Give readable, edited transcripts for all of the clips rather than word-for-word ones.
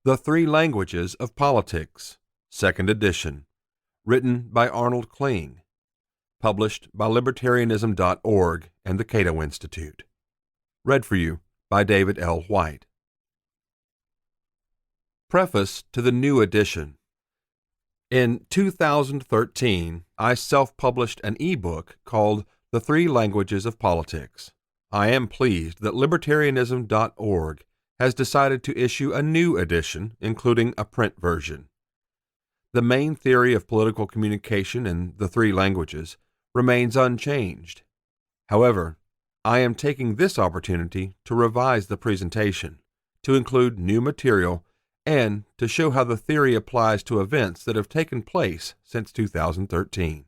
The Three Languages of Politics, 2nd edition, written by Arnold Kling, published by Libertarianism.org and the Cato Institute. Read for you by David L. White. Preface to the new edition. In 2013, I self-published an e-book called The Three Languages of Politics. I am pleased that Libertarianism.org has decided to issue a new edition, including a print version. The main theory of political communication in the three languages remains unchanged. However, I am taking this opportunity to revise the presentation, to include new material, and to show how the theory applies to events that have taken place since 2013.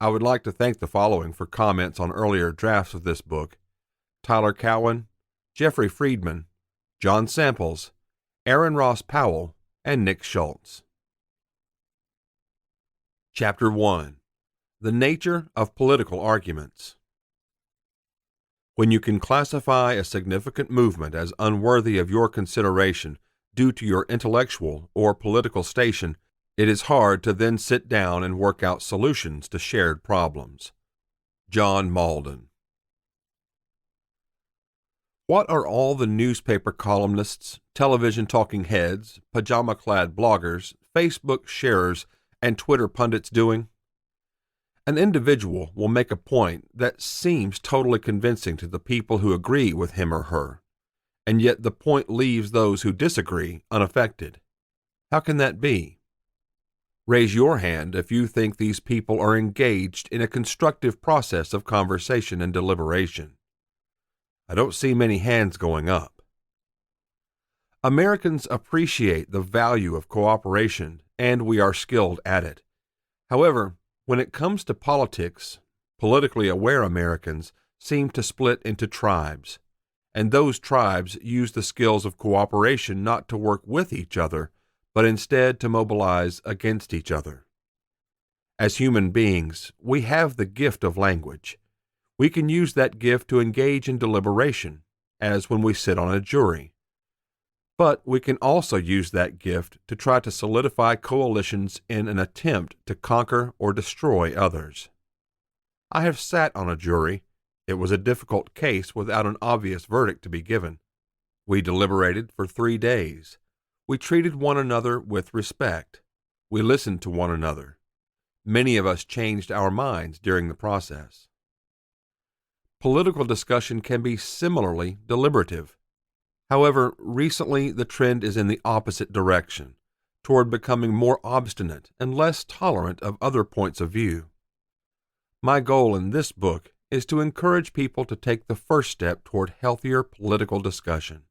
I would like to thank the following for comments on earlier drafts of this book: Tyler Cowan, Jeffrey Friedman, John Samples, Aaron Ross Powell, and Nick Schultz. Chapter 1. The Nature of Political Arguments. When you can classify a significant movement as unworthy of your consideration due to your intellectual or political station, it is hard to then sit down and work out solutions to shared problems. John Malden. What are all the newspaper columnists, television talking heads, pajama-clad bloggers, Facebook sharers, and Twitter pundits doing? An individual will make a point that seems totally convincing to the people who agree with him or her, and yet the point leaves those who disagree unaffected. How can that be? Raise your hand if you think these people are engaged in a constructive process of conversation and deliberation. I don't see many hands going up. Americans appreciate the value of cooperation, and we are skilled at it. However, when it comes to politics, politically aware Americans seem to split into tribes, and those tribes use the skills of cooperation not to work with each other, but instead to mobilize against each other. As human beings, we have the gift of language. We can use that gift to engage in deliberation, as when we sit on a jury. But we can also use that gift to try to solidify coalitions in an attempt to conquer or destroy others. I have sat on a jury. It was a difficult case without an obvious verdict to be given. We deliberated for 3 days. We treated one another with respect. We listened to one another. Many of us changed our minds during the process. Political discussion can be similarly deliberative. However, recently the trend is in the opposite direction, toward becoming more obstinate and less tolerant of other points of view. My goal in this book is to encourage people to take the first step toward healthier political discussion.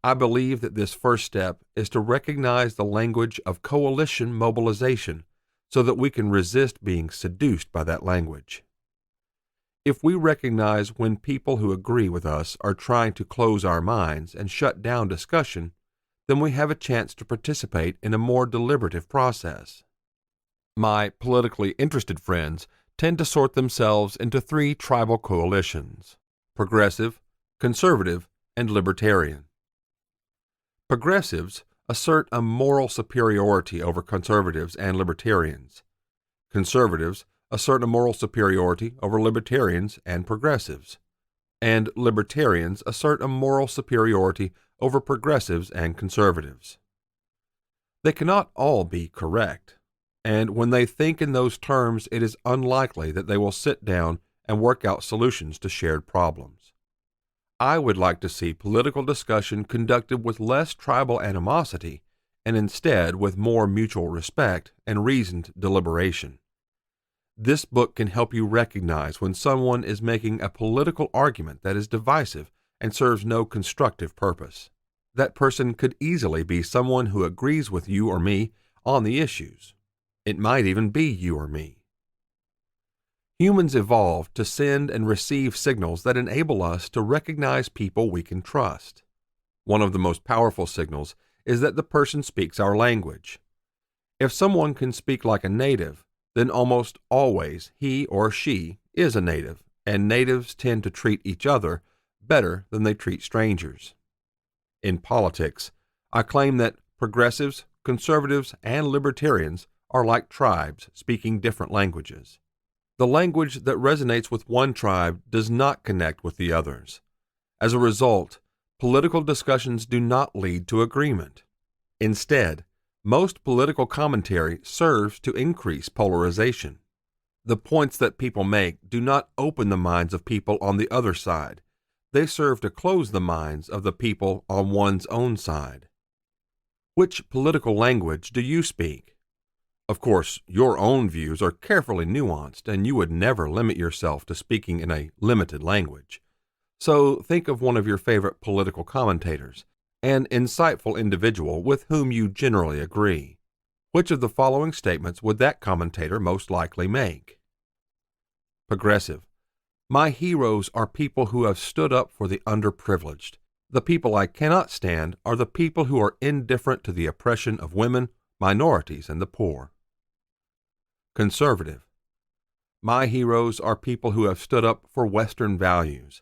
I believe that this first step is to recognize the language of coalition mobilization so that we can resist being seduced by that language. If we recognize when people who agree with us are trying to close our minds and shut down discussion, then we have a chance to participate in a more deliberative process. My politically interested friends tend to sort themselves into 3 tribal coalitions: progressive, conservative, and libertarian. Progressives assert a moral superiority over conservatives and libertarians. Conservatives assert a moral superiority over libertarians and progressives, and libertarians assert a moral superiority over progressives and conservatives. They cannot all be correct, and when they think in those terms, it is unlikely that they will sit down and work out solutions to shared problems. I would like to see political discussion conducted with less tribal animosity and instead with more mutual respect and reasoned deliberation. This book can help you recognize when someone is making a political argument that is divisive and serves no constructive purpose. That person could easily be someone who agrees with you or me on the issues. It might even be you or me. Humans evolved to send and receive signals that enable us to recognize people we can trust. One of the most powerful signals is that the person speaks our language. If someone can speak like a native, then almost always he or she is a native, and natives tend to treat each other better than they treat strangers. In politics, I claim that progressives, conservatives, and libertarians are like tribes speaking different languages. The language that resonates with one tribe does not connect with the others. As a result, political discussions do not lead to agreement. Instead, most political commentary serves to increase polarization. The points that people make do not open the minds of people on the other side. They serve to close the minds of the people on one's own side. Which political language do you speak? Of course, your own views are carefully nuanced, and you would never limit yourself to speaking in a limited language. So think of one of your favorite political commentators, an insightful individual with whom you generally agree. Which of the following statements would that commentator most likely make? Progressive. My heroes are people who have stood up for the underprivileged. The people I cannot stand are the people who are indifferent to the oppression of women, minorities, and the poor. Conservative. My heroes are people who have stood up for Western values.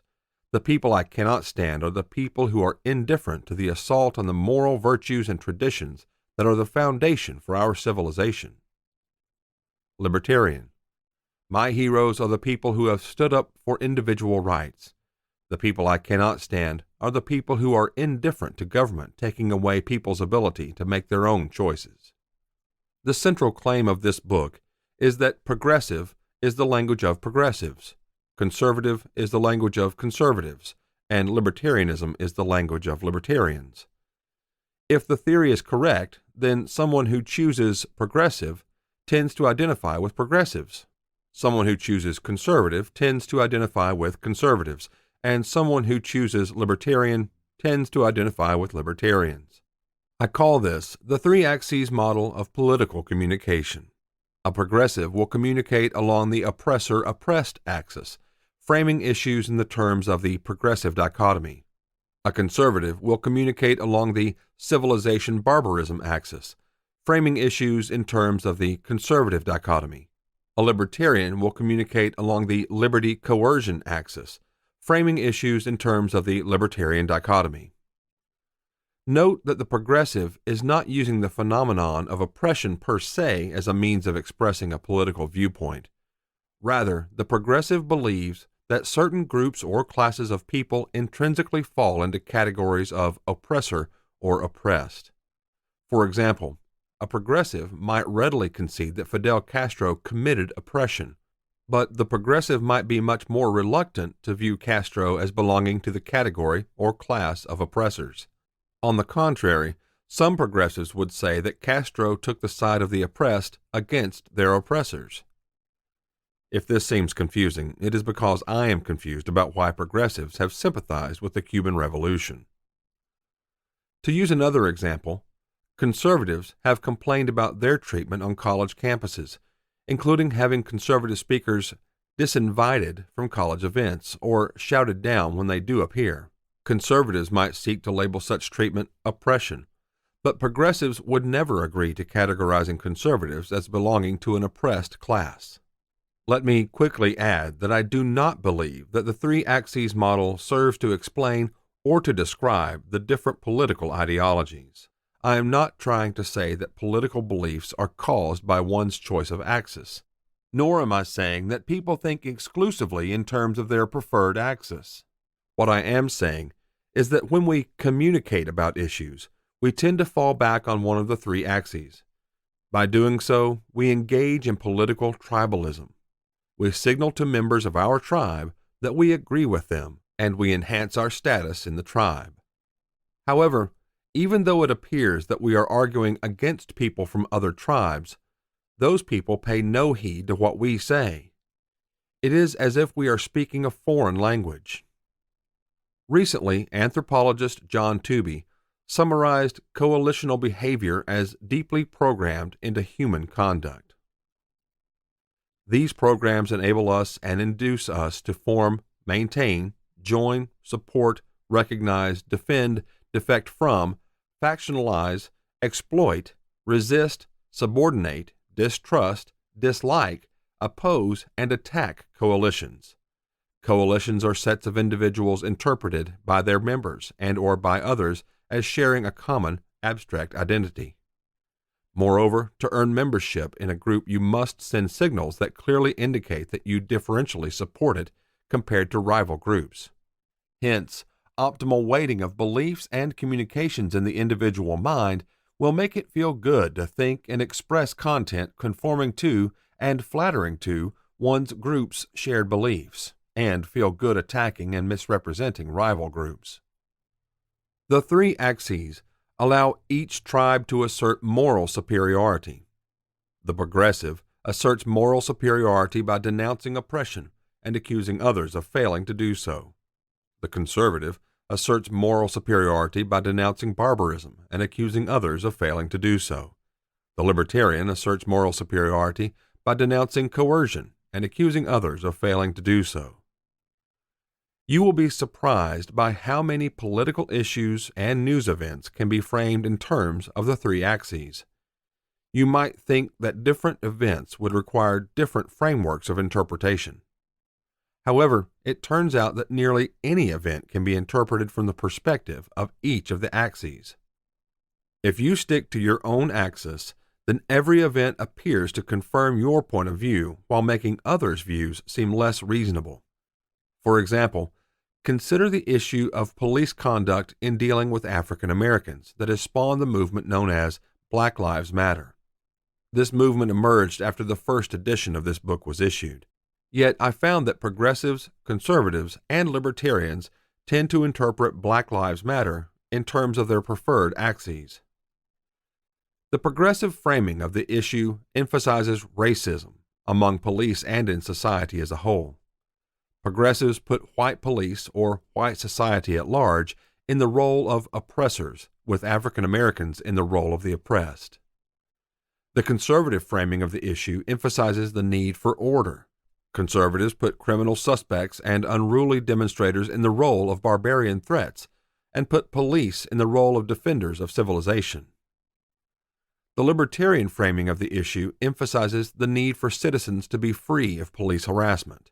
The people I cannot stand are the people who are indifferent to the assault on the moral virtues and traditions that are the foundation for our civilization. Libertarian. My heroes are the people who have stood up for individual rights. The people I cannot stand are the people who are indifferent to government taking away people's ability to make their own choices. The central claim of this book is that progressive is the language of progressives, conservative is the language of conservatives, and libertarianism is the language of libertarians. If the theory is correct, then someone who chooses progressive tends to identify with progressives. Someone who chooses conservative tends to identify with conservatives, and someone who chooses libertarian tends to identify with libertarians. I call this the three-axis model of political communication. A progressive will communicate along the oppressor-oppressed axis, framing issues in the terms of the progressive dichotomy. A conservative will communicate along the civilization-barbarism axis, framing issues in terms of the conservative dichotomy. A libertarian will communicate along the liberty-coercion axis, framing issues in terms of the libertarian dichotomy. Note that the progressive is not using the phenomenon of oppression per se as a means of expressing a political viewpoint. Rather, the progressive believes that certain groups or classes of people intrinsically fall into categories of oppressor or oppressed. For example, a progressive might readily concede that Fidel Castro committed oppression, but the progressive might be much more reluctant to view Castro as belonging to the category or class of oppressors. On the contrary, some progressives would say that Castro took the side of the oppressed against their oppressors. If this seems confusing, it is because I am confused about why progressives have sympathized with the Cuban Revolution. To use another example, conservatives have complained about their treatment on college campuses, including having conservative speakers disinvited from college events or shouted down when they do appear. Conservatives might seek to label such treatment oppression, but progressives would never agree to categorizing conservatives as belonging to an oppressed class. Let me quickly add that I do not believe that the three-axis model serves to explain or to describe the different political ideologies. I am not trying to say that political beliefs are caused by one's choice of axis, nor am I saying that people think exclusively in terms of their preferred axis. What I am saying is that when we communicate about issues, we tend to fall back on one of the three axes. By doing so, we engage in political tribalism. We signal to members of our tribe that we agree with them, and we enhance our status in the tribe. However, even though it appears that we are arguing against people from other tribes, those people pay no heed to what we say. It is as if we are speaking a foreign language. Recently, anthropologist John Tooby summarized coalitional behavior as deeply programmed into human conduct. These programs enable us and induce us to form, maintain, join, support, recognize, defend, defect from, factionalize, exploit, resist, subordinate, distrust, dislike, oppose, and attack coalitions. Coalitions are sets of individuals interpreted by their members and or by others as sharing a common abstract identity. Moreover, to earn membership in a group, you must send signals that clearly indicate that you differentially support it compared to rival groups. Hence, optimal weighting of beliefs and communications in the individual mind will make it feel good to think and express content conforming to and flattering to one's group's shared beliefs, and feel good attacking and misrepresenting rival groups. The three axes allow each tribe to assert moral superiority. The progressive asserts moral superiority by denouncing oppression and accusing others of failing to do so. The conservative asserts moral superiority by denouncing barbarism and accusing others of failing to do so. The libertarian asserts moral superiority by denouncing coercion and accusing others of failing to do so. You will be surprised by how many political issues and news events can be framed in terms of the three axes. You might think that different events would require different frameworks of interpretation. However, it turns out that nearly any event can be interpreted from the perspective of each of the axes. If you stick to your own axis, then every event appears to confirm your point of view while making others' views seem less reasonable. For example, consider the issue of police conduct in dealing with African Americans that has spawned the movement known as Black Lives Matter. This movement emerged after the first edition of this book was issued. Yet I found that progressives, conservatives, and libertarians tend to interpret Black Lives Matter in terms of their preferred axes. The progressive framing of the issue emphasizes racism among police and in society as a whole. Progressives put white police, or white society at large, in the role of oppressors, with African Americans in the role of the oppressed. The conservative framing of the issue emphasizes the need for order. Conservatives put criminal suspects and unruly demonstrators in the role of barbarian threats, and put police in the role of defenders of civilization. The libertarian framing of the issue emphasizes the need for citizens to be free of police harassment.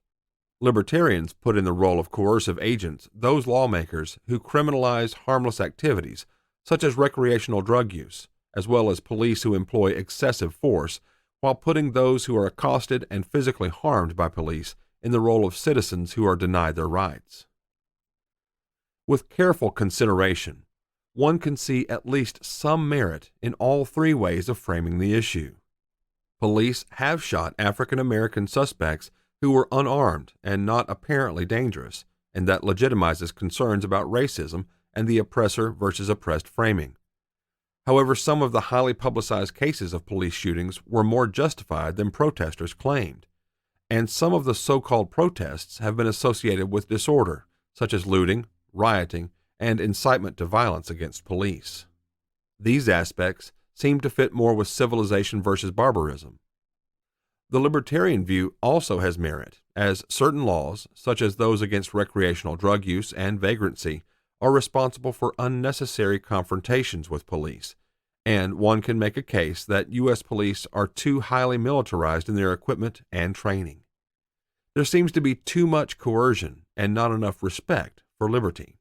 Libertarians put in the role of coercive agents those lawmakers who criminalize harmless activities, such as recreational drug use, as well as police who employ excessive force, while putting those who are accosted and physically harmed by police in the role of citizens who are denied their rights. With careful consideration, one can see at least some merit in all three ways of framing the issue. Police have shot African American suspects who were unarmed and not apparently dangerous, and that legitimizes concerns about racism and the oppressor versus oppressed framing. However, some of the highly publicized cases of police shootings were more justified than protesters claimed, and some of the so-called protests have been associated with disorder, such as looting, rioting, and incitement to violence against police. These aspects seem to fit more with civilization versus barbarism. The libertarian view also has merit, as certain laws, such as those against recreational drug use and vagrancy, are responsible for unnecessary confrontations with police, and one can make a case that U.S. police are too highly militarized in their equipment and training. There seems to be too much coercion and not enough respect for liberty.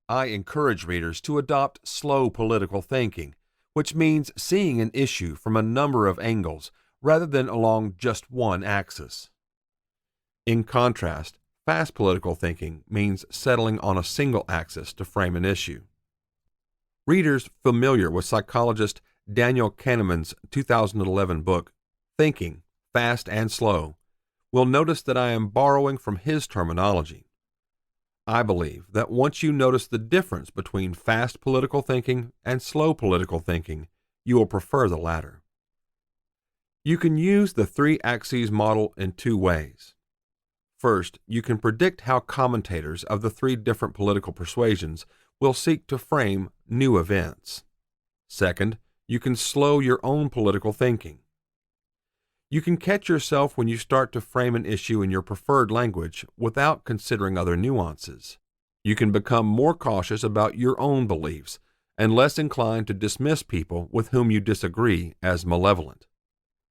I encourage readers to adopt slow political thinking, which means seeing an issue from a number of angles rather than along just one axis. In contrast, fast political thinking means settling on a single axis to frame an issue. Readers familiar with psychologist Daniel Kahneman's 2011 book, Thinking, Fast and Slow, will notice that I am borrowing from his terminology. I believe that once you notice the difference between fast political thinking and slow political thinking, you will prefer the latter. You can use the three axes model in two ways. First, you can predict how commentators of the three different political persuasions will seek to frame new events. Second, you can slow your own political thinking. You can catch yourself when you start to frame an issue in your preferred language without considering other nuances. You can become more cautious about your own beliefs and less inclined to dismiss people with whom you disagree as malevolent.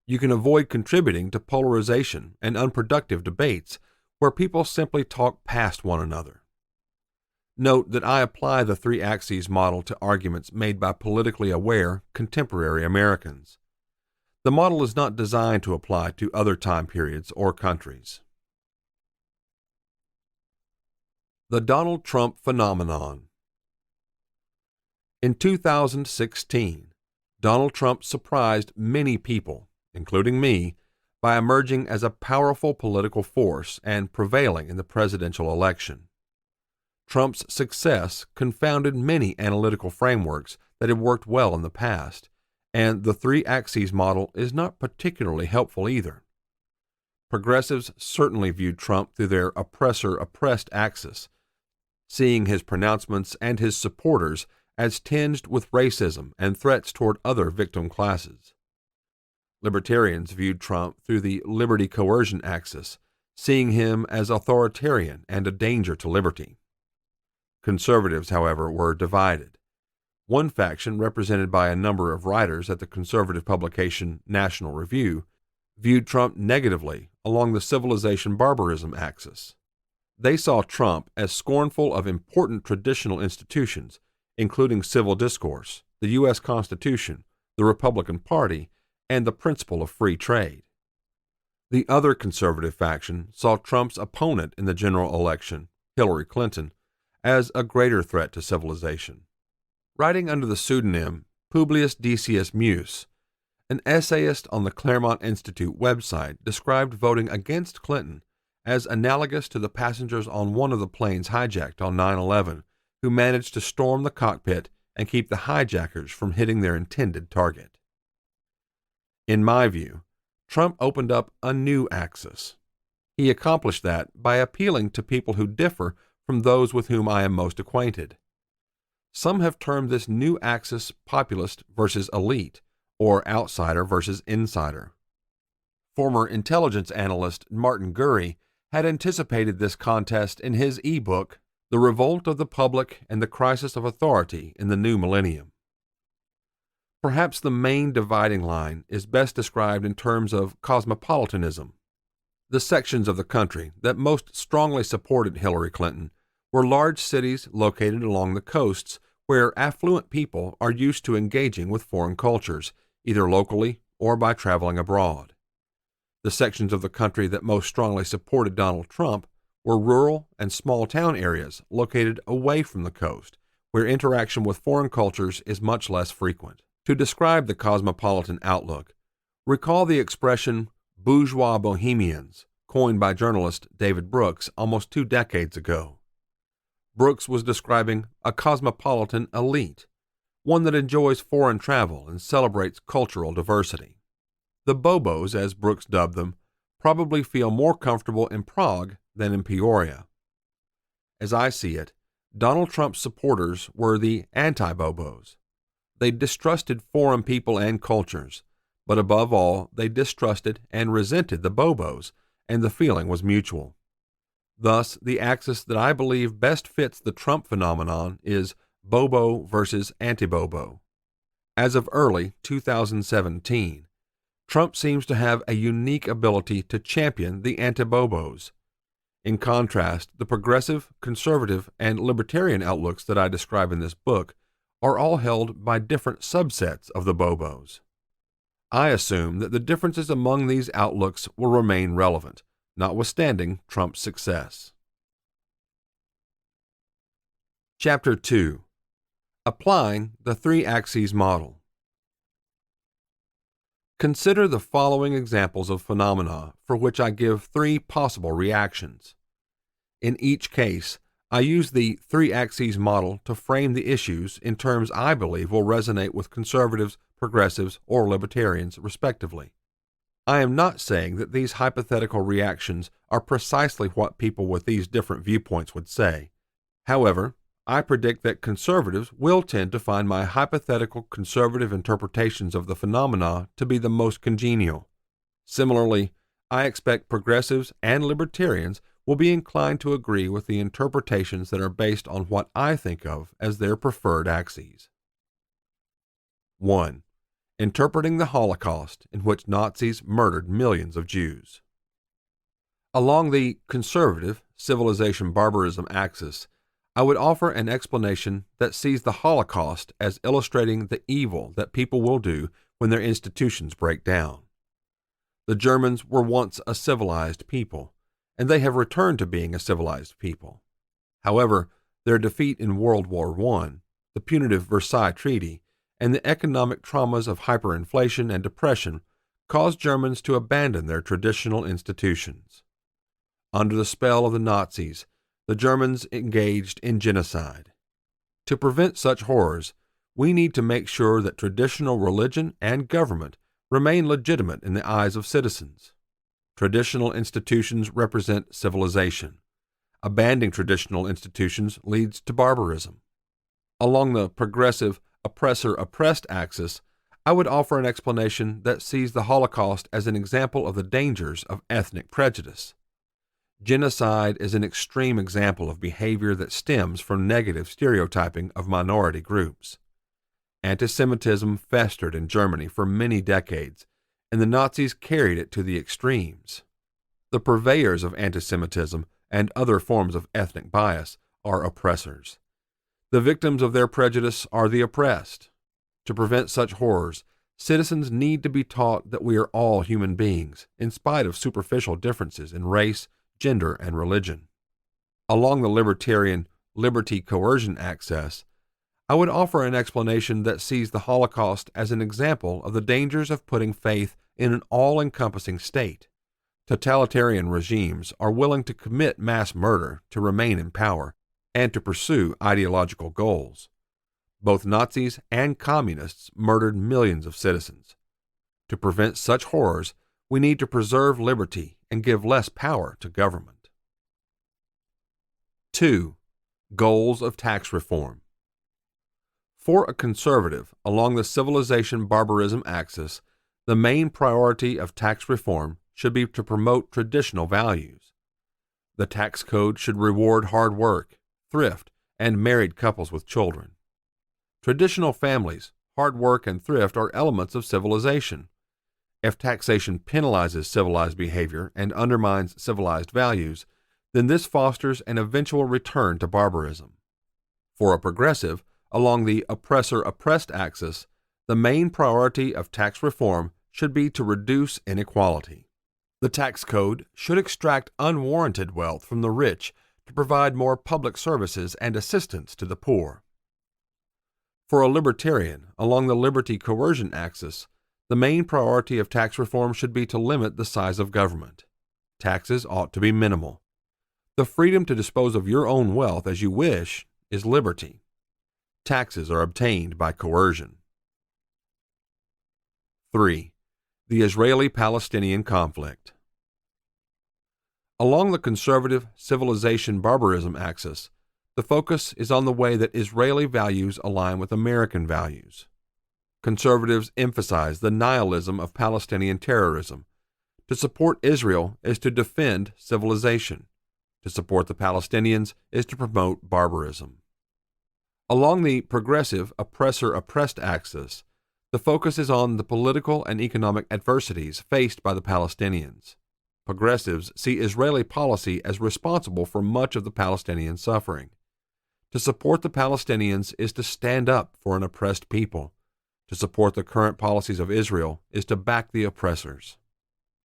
You can avoid contributing to polarization and unproductive debates where people simply talk past one another. Note that I apply the three axes model to arguments made by politically aware contemporary Americans. The model is not designed to apply to other time periods or countries. The Donald Trump Phenomenon. In 2016, Donald Trump surprised many people, including me, by emerging as a powerful political force and prevailing in the presidential election. Trump's success confounded many analytical frameworks that had worked well in the past, and the three axes model is not particularly helpful either. Progressives certainly viewed Trump through their oppressor-oppressed axis, seeing his pronouncements and his supporters as tinged with racism and threats toward other victim classes. Libertarians viewed Trump through the liberty-coercion axis, seeing him as authoritarian and a danger to liberty. Conservatives, however, were divided. One faction, represented by a number of writers at the conservative publication National Review, viewed Trump negatively along the civilization barbarism axis. They saw Trump as scornful of important traditional institutions, including civil discourse, the U.S. Constitution, the Republican Party, and the principle of free trade. The other conservative faction saw Trump's opponent in the general election, Hillary Clinton, as a greater threat to civilization. Writing under the pseudonym Publius Decius Mus, an essayist on the Claremont Institute website described voting against Clinton as analogous to the passengers on one of the planes hijacked on 9/11 who managed to storm the cockpit and keep the hijackers from hitting their intended target. In my view, Trump opened up a new axis. He accomplished that by appealing to people who differ from those with whom I am most acquainted. Some have termed this new axis populist versus elite, or outsider versus insider. Former intelligence analyst Martin Gurry had anticipated this contest in his e-book, The Revolt of the Public and the Crisis of Authority in the New Millennium. Perhaps the main dividing line is best described in terms of cosmopolitanism. The sections of the country that most strongly supported Hillary Clinton were large cities located along the coasts where affluent people are used to engaging with foreign cultures, either locally or by traveling abroad. The sections of the country that most strongly supported Donald Trump were rural and small-town areas located away from the coast, where interaction with foreign cultures is much less frequent. To describe the cosmopolitan outlook, recall the expression bourgeois bohemians, coined by journalist David Brooks almost 2 decades ago. Brooks was describing a cosmopolitan elite, one that enjoys foreign travel and celebrates cultural diversity. The Bobos, as Brooks dubbed them, probably feel more comfortable in Prague than in Peoria. As I see it, Donald Trump's supporters were the anti-Bobos. They distrusted foreign people and cultures, but above all, they distrusted and resented the Bobos, and the feeling was mutual. Thus, the axis that I believe best fits the Trump phenomenon is Bobo versus anti-Bobo. As of early 2017, Trump seems to have a unique ability to champion the anti-Bobos. In contrast, the progressive, conservative, and libertarian outlooks that I describe in this book are all held by different subsets of the Bobos. I assume that the differences among these outlooks will remain relevant, notwithstanding Trump's success. Chapter 2. Applying the Three Axes Model. Consider the following examples of phenomena for which I give 3 possible reactions. In each case, I use the Three Axes Model to frame the issues in terms I believe will resonate with conservatives, progressives, or libertarians, respectively. I am not saying that these hypothetical reactions are precisely what people with these different viewpoints would say. However, I predict that conservatives will tend to find my hypothetical conservative interpretations of the phenomena to be the most congenial. Similarly, I expect progressives and libertarians will be inclined to agree with the interpretations that are based on what I think of as their preferred axes. 1. Interpreting the Holocaust, in which Nazis murdered millions of Jews. Along the conservative civilization barbarism axis, I would offer an explanation that sees the Holocaust as illustrating the evil that people will do when their institutions break down. The Germans were once a civilized people, and they have returned to being a civilized people. However, their defeat in World War I, the punitive Versailles Treaty, and the economic traumas of hyperinflation and depression caused Germans to abandon their traditional institutions. Under the spell of the Nazis, the Germans engaged in genocide. To prevent such horrors, we need to make sure that traditional religion and government remain legitimate in the eyes of citizens. Traditional institutions represent civilization. Abandoning traditional institutions leads to barbarism. Along the progressive oppressor-oppressed axis, I would offer an explanation that sees the Holocaust as an example of the dangers of ethnic prejudice. Genocide is an extreme example of behavior that stems from negative stereotyping of minority groups. Anti-Semitism festered in Germany for many decades, and the Nazis carried it to the extremes. The purveyors of anti-Semitism and other forms of ethnic bias are oppressors. The victims of their prejudice are the oppressed. To prevent such horrors, citizens need to be taught that we are all human beings, in spite of superficial differences in race, gender, and religion. Along the libertarian liberty-coercion axis, I would offer an explanation that sees the Holocaust as an example of the dangers of putting faith in an all-encompassing state. Totalitarian regimes are willing to commit mass murder to remain in power and to pursue ideological goals. Both Nazis and communists murdered millions of citizens. To prevent such horrors, we need to preserve liberty and give less power to government. 2. Goals of tax reform. For a conservative, along the civilization-barbarism axis, the main priority of tax reform should be to promote traditional values. The tax code should reward hard work, thrift, and married couples with children. Traditional families, hard work, and thrift are elements of civilization. If taxation penalizes civilized behavior and undermines civilized values, then this fosters an eventual return to barbarism. For a progressive, along the oppressor-oppressed axis, the main priority of tax reform should be to reduce inequality. The tax code should extract unwarranted wealth from the rich to provide more public services and assistance to the poor. For a libertarian, along the liberty-coercion axis, the main priority of tax reform should be to limit the size of government. Taxes ought to be minimal. The freedom to dispose of your own wealth as you wish is liberty. Taxes are obtained by coercion. 3. The Israeli-Palestinian Conflict. Along the conservative civilization-barbarism axis, the focus is on the way that Israeli values align with American values. Conservatives emphasize the nihilism of Palestinian terrorism. To support Israel is to defend civilization. To support the Palestinians is to promote barbarism. Along the progressive oppressor-oppressed axis, the focus is on the political and economic adversities faced by the Palestinians. Progressives see Israeli policy as responsible for much of the Palestinian suffering. To support the Palestinians is to stand up for an oppressed people. To support the current policies of Israel is to back the oppressors.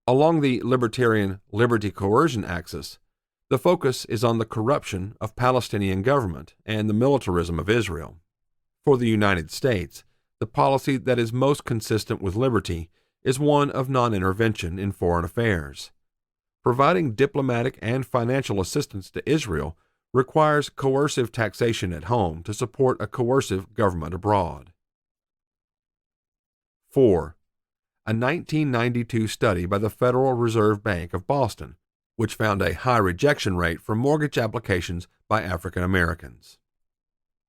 Along the libertarian liberty-coercion axis, the focus is on the corruption of Palestinian government and the militarism of Israel. For the United States, the policy that is most consistent with liberty is one of non-intervention in foreign affairs. Providing diplomatic and financial assistance to Israel requires coercive taxation at home to support a coercive government abroad. 4. A 1992 study by the Federal Reserve Bank of Boston, which found a high rejection rate for mortgage applications by African Americans.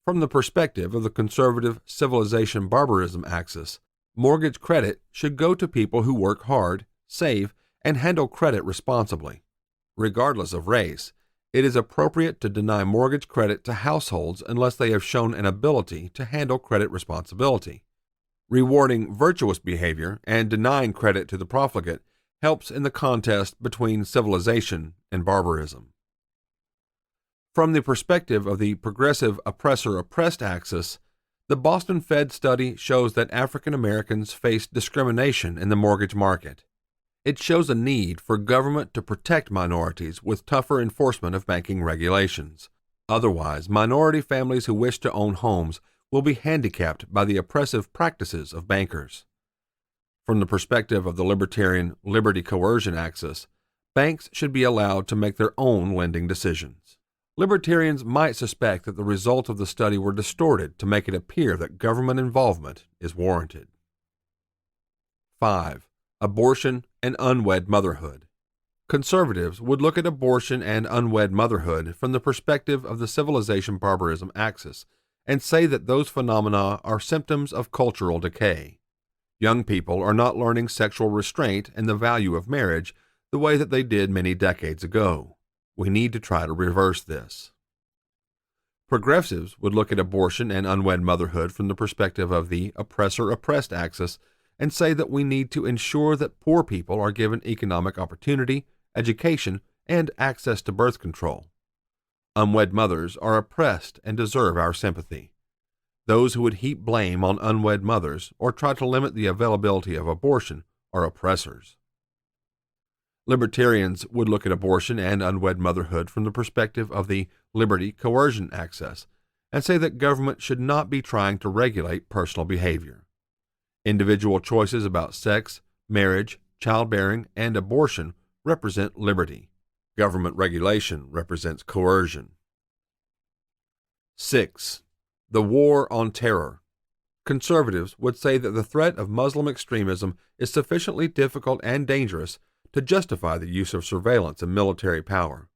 From the perspective of the conservative civilization-barbarism axis, mortgage credit should go to people who work hard, save, and handle credit responsibly. Regardless of race, it is appropriate to deny mortgage credit to households unless they have shown an ability to handle credit responsibility. Rewarding virtuous behavior and denying credit to the profligate helps in the contest between civilization and barbarism. From the perspective of the progressive oppressor-oppressed axis, the Boston Fed study shows that African Americans face discrimination in the mortgage market. It shows a need for government to protect minorities with tougher enforcement of banking regulations. Otherwise, minority families who wish to own homes will be handicapped by the oppressive practices of bankers. From the perspective of the libertarian liberty coercion axis, banks should be allowed to make their own lending decisions. Libertarians might suspect that the results of the study were distorted to make it appear that government involvement is warranted. 5. Abortion and unwed motherhood. Conservatives would look at abortion and unwed motherhood from the perspective of the civilization-barbarism axis and say that those phenomena are symptoms of cultural decay. Young people are not learning sexual restraint and the value of marriage the way that they did many decades ago. We need to try to reverse this. Progressives would look at abortion and unwed motherhood from the perspective of the oppressor-oppressed axis and say that we need to ensure that poor people are given economic opportunity, education, and access to birth control. Unwed mothers are oppressed and deserve our sympathy. Those who would heap blame on unwed mothers or try to limit the availability of abortion are oppressors. Libertarians would look at abortion and unwed motherhood from the perspective of the liberty coercion axis and say that government should not be trying to regulate personal behavior. Individual choices about sex, marriage, childbearing, and abortion represent liberty. Government regulation represents coercion. 6. The war on terror. Conservatives would say that the threat of Muslim extremism is sufficiently difficult and dangerous to justify the use of surveillance and military power.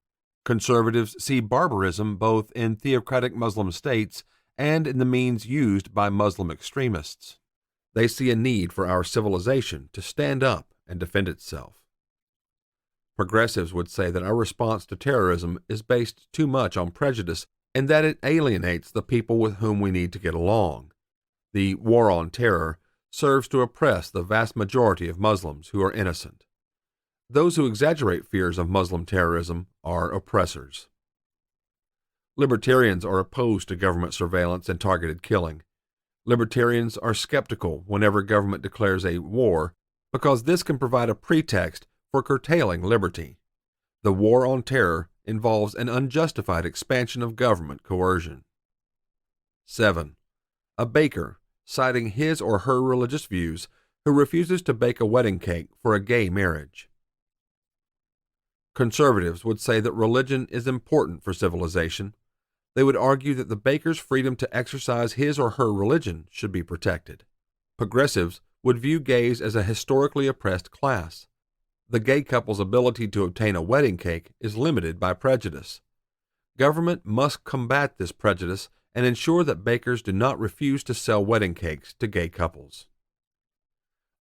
Conservatives see barbarism both in theocratic Muslim states and in the means used by Muslim extremists. They see a need for our civilization to stand up and defend itself. Progressives would say that our response to terrorism is based too much on prejudice and that it alienates the people with whom we need to get along. The war on terror serves to oppress the vast majority of Muslims who are innocent. Those who exaggerate fears of Muslim terrorism are oppressors. Libertarians are opposed to government surveillance and targeted killing. Libertarians are skeptical whenever government declares a war because this can provide a pretext for curtailing liberty. The war on terror involves an unjustified expansion of government coercion. 7. A baker, citing his or her religious views, who refuses to bake a wedding cake for a gay marriage. Conservatives would say that religion is important for civilization. They would argue that the baker's freedom to exercise his or her religion should be protected. Progressives would view gays as a historically oppressed class. The gay couple's ability to obtain a wedding cake is limited by prejudice. Government must combat this prejudice and ensure that bakers do not refuse to sell wedding cakes to gay couples.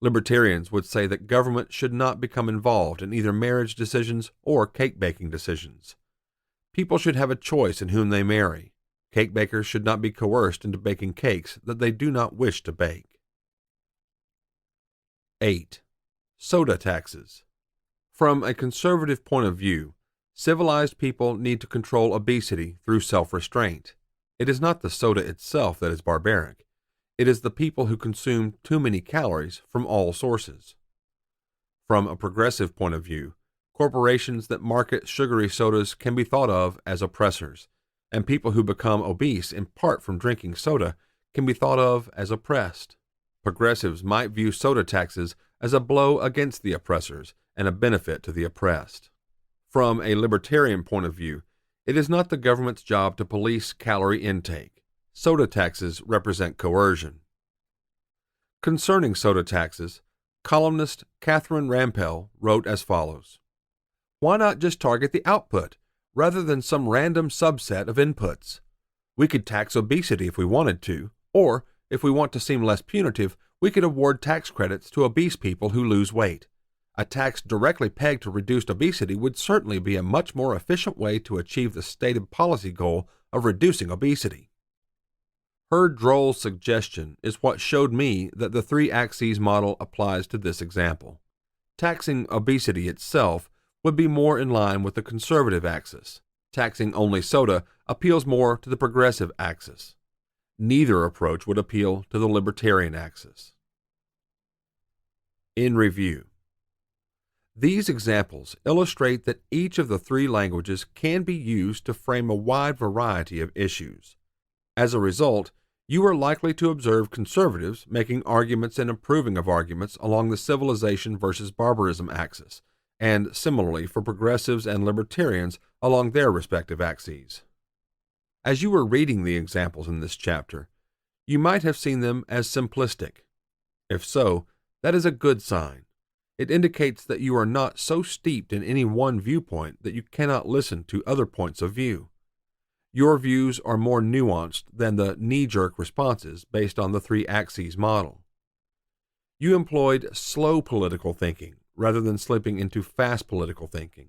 Libertarians would say that government should not become involved in either marriage decisions or cake baking decisions. People should have a choice in whom they marry. Cake bakers should not be coerced into baking cakes that they do not wish to bake. 8. Soda taxes. From a conservative point of view, civilized people need to control obesity through self-restraint. It is not the soda itself that is barbaric. It is the people who consume too many calories from all sources. From a progressive point of view, corporations that market sugary sodas can be thought of as oppressors, and people who become obese in part from drinking soda can be thought of as oppressed. Progressives might view soda taxes as a blow against the oppressors and a benefit to the oppressed. From a libertarian point of view, it is not the government's job to police calorie intake. Soda taxes represent coercion. Concerning soda taxes, columnist Catherine Rampell wrote as follows: "Why not just target the output, rather than some random subset of inputs? We could tax obesity if we wanted to, or, if we want to seem less punitive, we could award tax credits to obese people who lose weight. A tax directly pegged to reduced obesity would certainly be a much more efficient way to achieve the stated policy goal of reducing obesity." Her droll suggestion is what showed me that the three axes model applies to this example. Taxing obesity itself would be more in line with the conservative axis. Taxing only soda appeals more to the progressive axis. Neither approach would appeal to the libertarian axis. In review, these examples illustrate that each of the three languages can be used to frame a wide variety of issues. As a result, you are likely to observe conservatives making arguments and approving of arguments along the civilization versus barbarism axis, and similarly for progressives and libertarians along their respective axes. As you were reading the examples in this chapter, you might have seen them as simplistic. If so, that is a good sign. It indicates that you are not so steeped in any one viewpoint that you cannot listen to other points of view. Your views are more nuanced than the knee-jerk responses based on the three axes model. You employed slow political thinking rather than slipping into fast political thinking.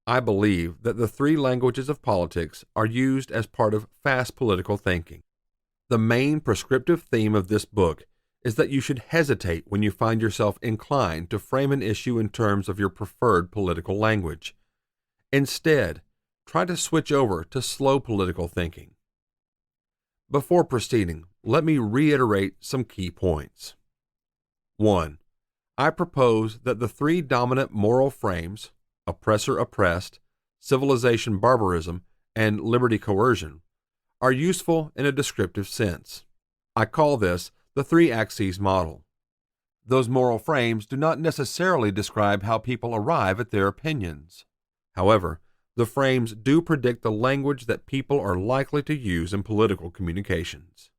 I believe that the three languages of politics are used as part of fast political thinking. The main prescriptive theme of this book is that you should hesitate when you find yourself inclined to frame an issue in terms of your preferred political language. Instead, try to switch over to slow political thinking. Before proceeding, let me reiterate some key points. 1. I propose that the three dominant moral frames, oppressor-oppressed, civilization-barbarism, and liberty-coercion, are useful in a descriptive sense. I call this the three axes model. Those moral frames do not necessarily describe how people arrive at their opinions. However, the frames do predict the language that people are likely to use in political communications.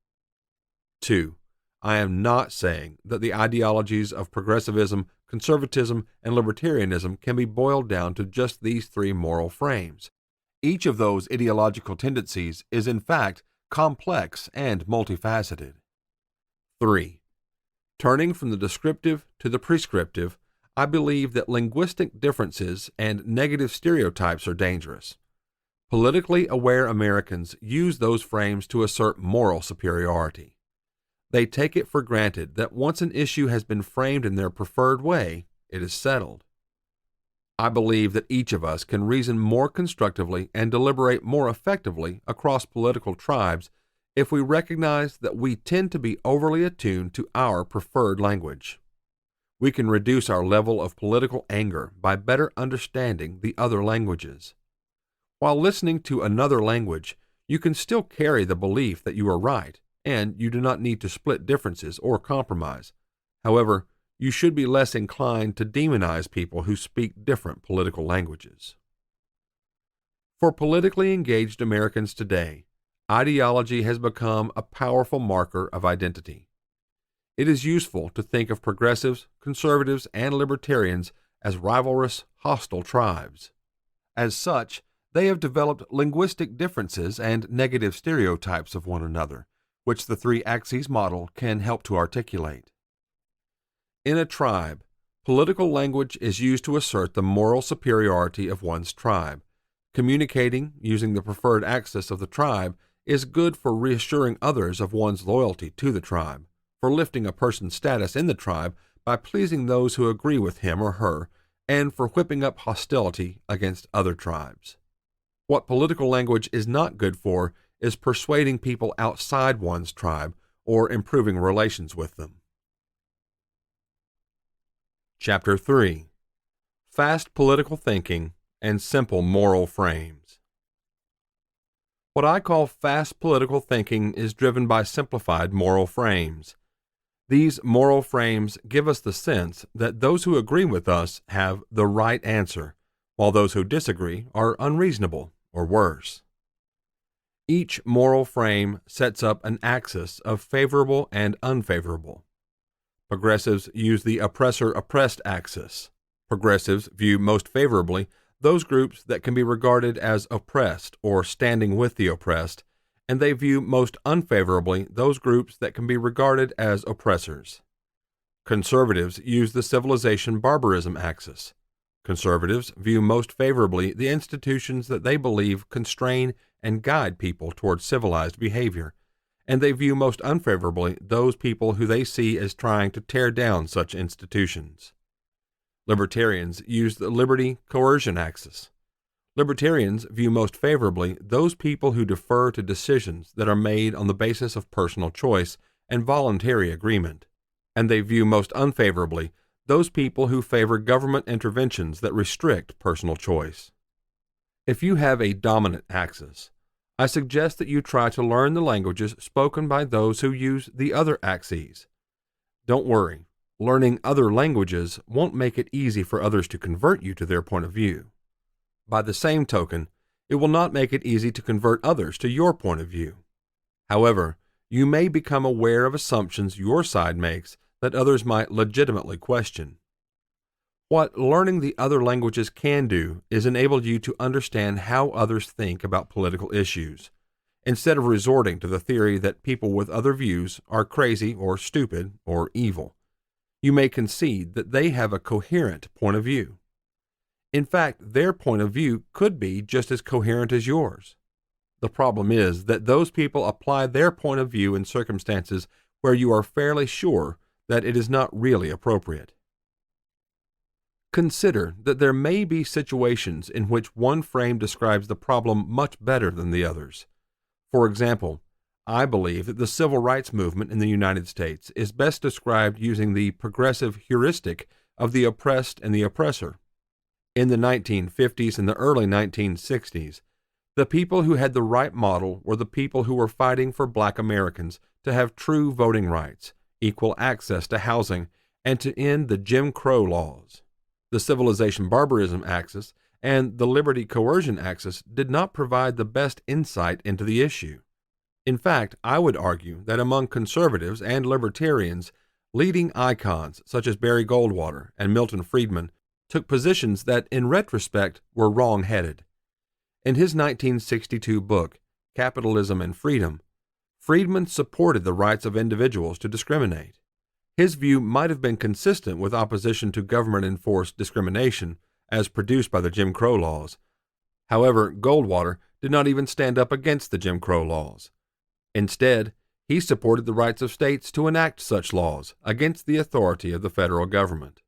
2. I am not saying that the ideologies of progressivism, conservatism, and libertarianism can be boiled down to just these three moral frames. Each of those ideological tendencies is in fact complex and multifaceted. 3. Turning from the descriptive to the prescriptive, I believe that linguistic differences and negative stereotypes are dangerous. Politically aware Americans use those frames to assert moral superiority. They take it for granted that once an issue has been framed in their preferred way, it is settled. I believe that each of us can reason more constructively and deliberate more effectively across political tribes if we recognize that we tend to be overly attuned to our preferred language. We can reduce our level of political anger by better understanding the other languages. While listening to another language, you can still carry the belief that you are right, and you do not need to split differences or compromise. However, you should be less inclined to demonize people who speak different political languages. For politically engaged Americans today, ideology has become a powerful marker of identity. It is useful to think of progressives, conservatives, and libertarians as rivalrous, hostile tribes. As such, they have developed linguistic differences and negative stereotypes of one another, which the three axes model can help to articulate. In a tribe, political language is used to assert the moral superiority of one's tribe. Communicating using the preferred axis of the tribe is good for reassuring others of one's loyalty to the tribe, for lifting a person's status in the tribe by pleasing those who agree with him or her, and for whipping up hostility against other tribes. What political language is not good for is persuading people outside one's tribe or improving relations with them. Chapter 3. Fast Political Thinking and Simple Moral Frames. What I call fast political thinking is driven by simplified moral frames. These moral frames give us the sense that those who agree with us have the right answer, while those who disagree are unreasonable or worse. Each moral frame sets up an axis of favorable and unfavorable. Progressives use the oppressor-oppressed axis. Progressives view most favorably those groups that can be regarded as oppressed or standing with the oppressed, and they view most unfavorably those groups that can be regarded as oppressors. Conservatives use the civilization-barbarism axis. Conservatives view most favorably the institutions that they believe constrain and guide people toward civilized behavior, and they view most unfavorably those people who they see as trying to tear down such institutions. Libertarians use the liberty-coercion axis. Libertarians view most favorably those people who defer to decisions that are made on the basis of personal choice and voluntary agreement, and they view most unfavorably those people who favor government interventions that restrict personal choice. If you have a dominant axis, I suggest that you try to learn the languages spoken by those who use the other axes. Don't worry, learning other languages won't make it easy for others to convert you to their point of view. By the same token, it will not make it easy to convert others to your point of view. However, you may become aware of assumptions your side makes that others might legitimately question. What learning the other languages can do is enable you to understand how others think about political issues, instead of resorting to the theory that people with other views are crazy or stupid or evil. You may concede that they have a coherent point of view. In fact, their point of view could be just as coherent as yours. The problem is that those people apply their point of view in circumstances where you are fairly sure that it is not really appropriate. Consider that there may be situations in which one frame describes the problem much better than the others. For example, I believe that the civil rights movement in the United States is best described using the progressive heuristic of the oppressed and the oppressor. In the 1950s and the early 1960s, the people who had the right model were the people who were fighting for Black Americans to have true voting rights, equal access to housing, and to end the Jim Crow laws. The civilization barbarism axis and the liberty coercion axis did not provide the best insight into the issue. In fact, I would argue that among conservatives and libertarians, leading icons such as Barry Goldwater and Milton Friedman took positions that, in retrospect, were wrong-headed. In his 1962 book, Capitalism and Freedom, Friedman supported the rights of individuals to discriminate. His view might have been consistent with opposition to government-enforced discrimination, as produced by the Jim Crow laws. However, Goldwater did not even stand up against the Jim Crow laws. Instead, he supported the rights of states to enact such laws against the authority of the federal government.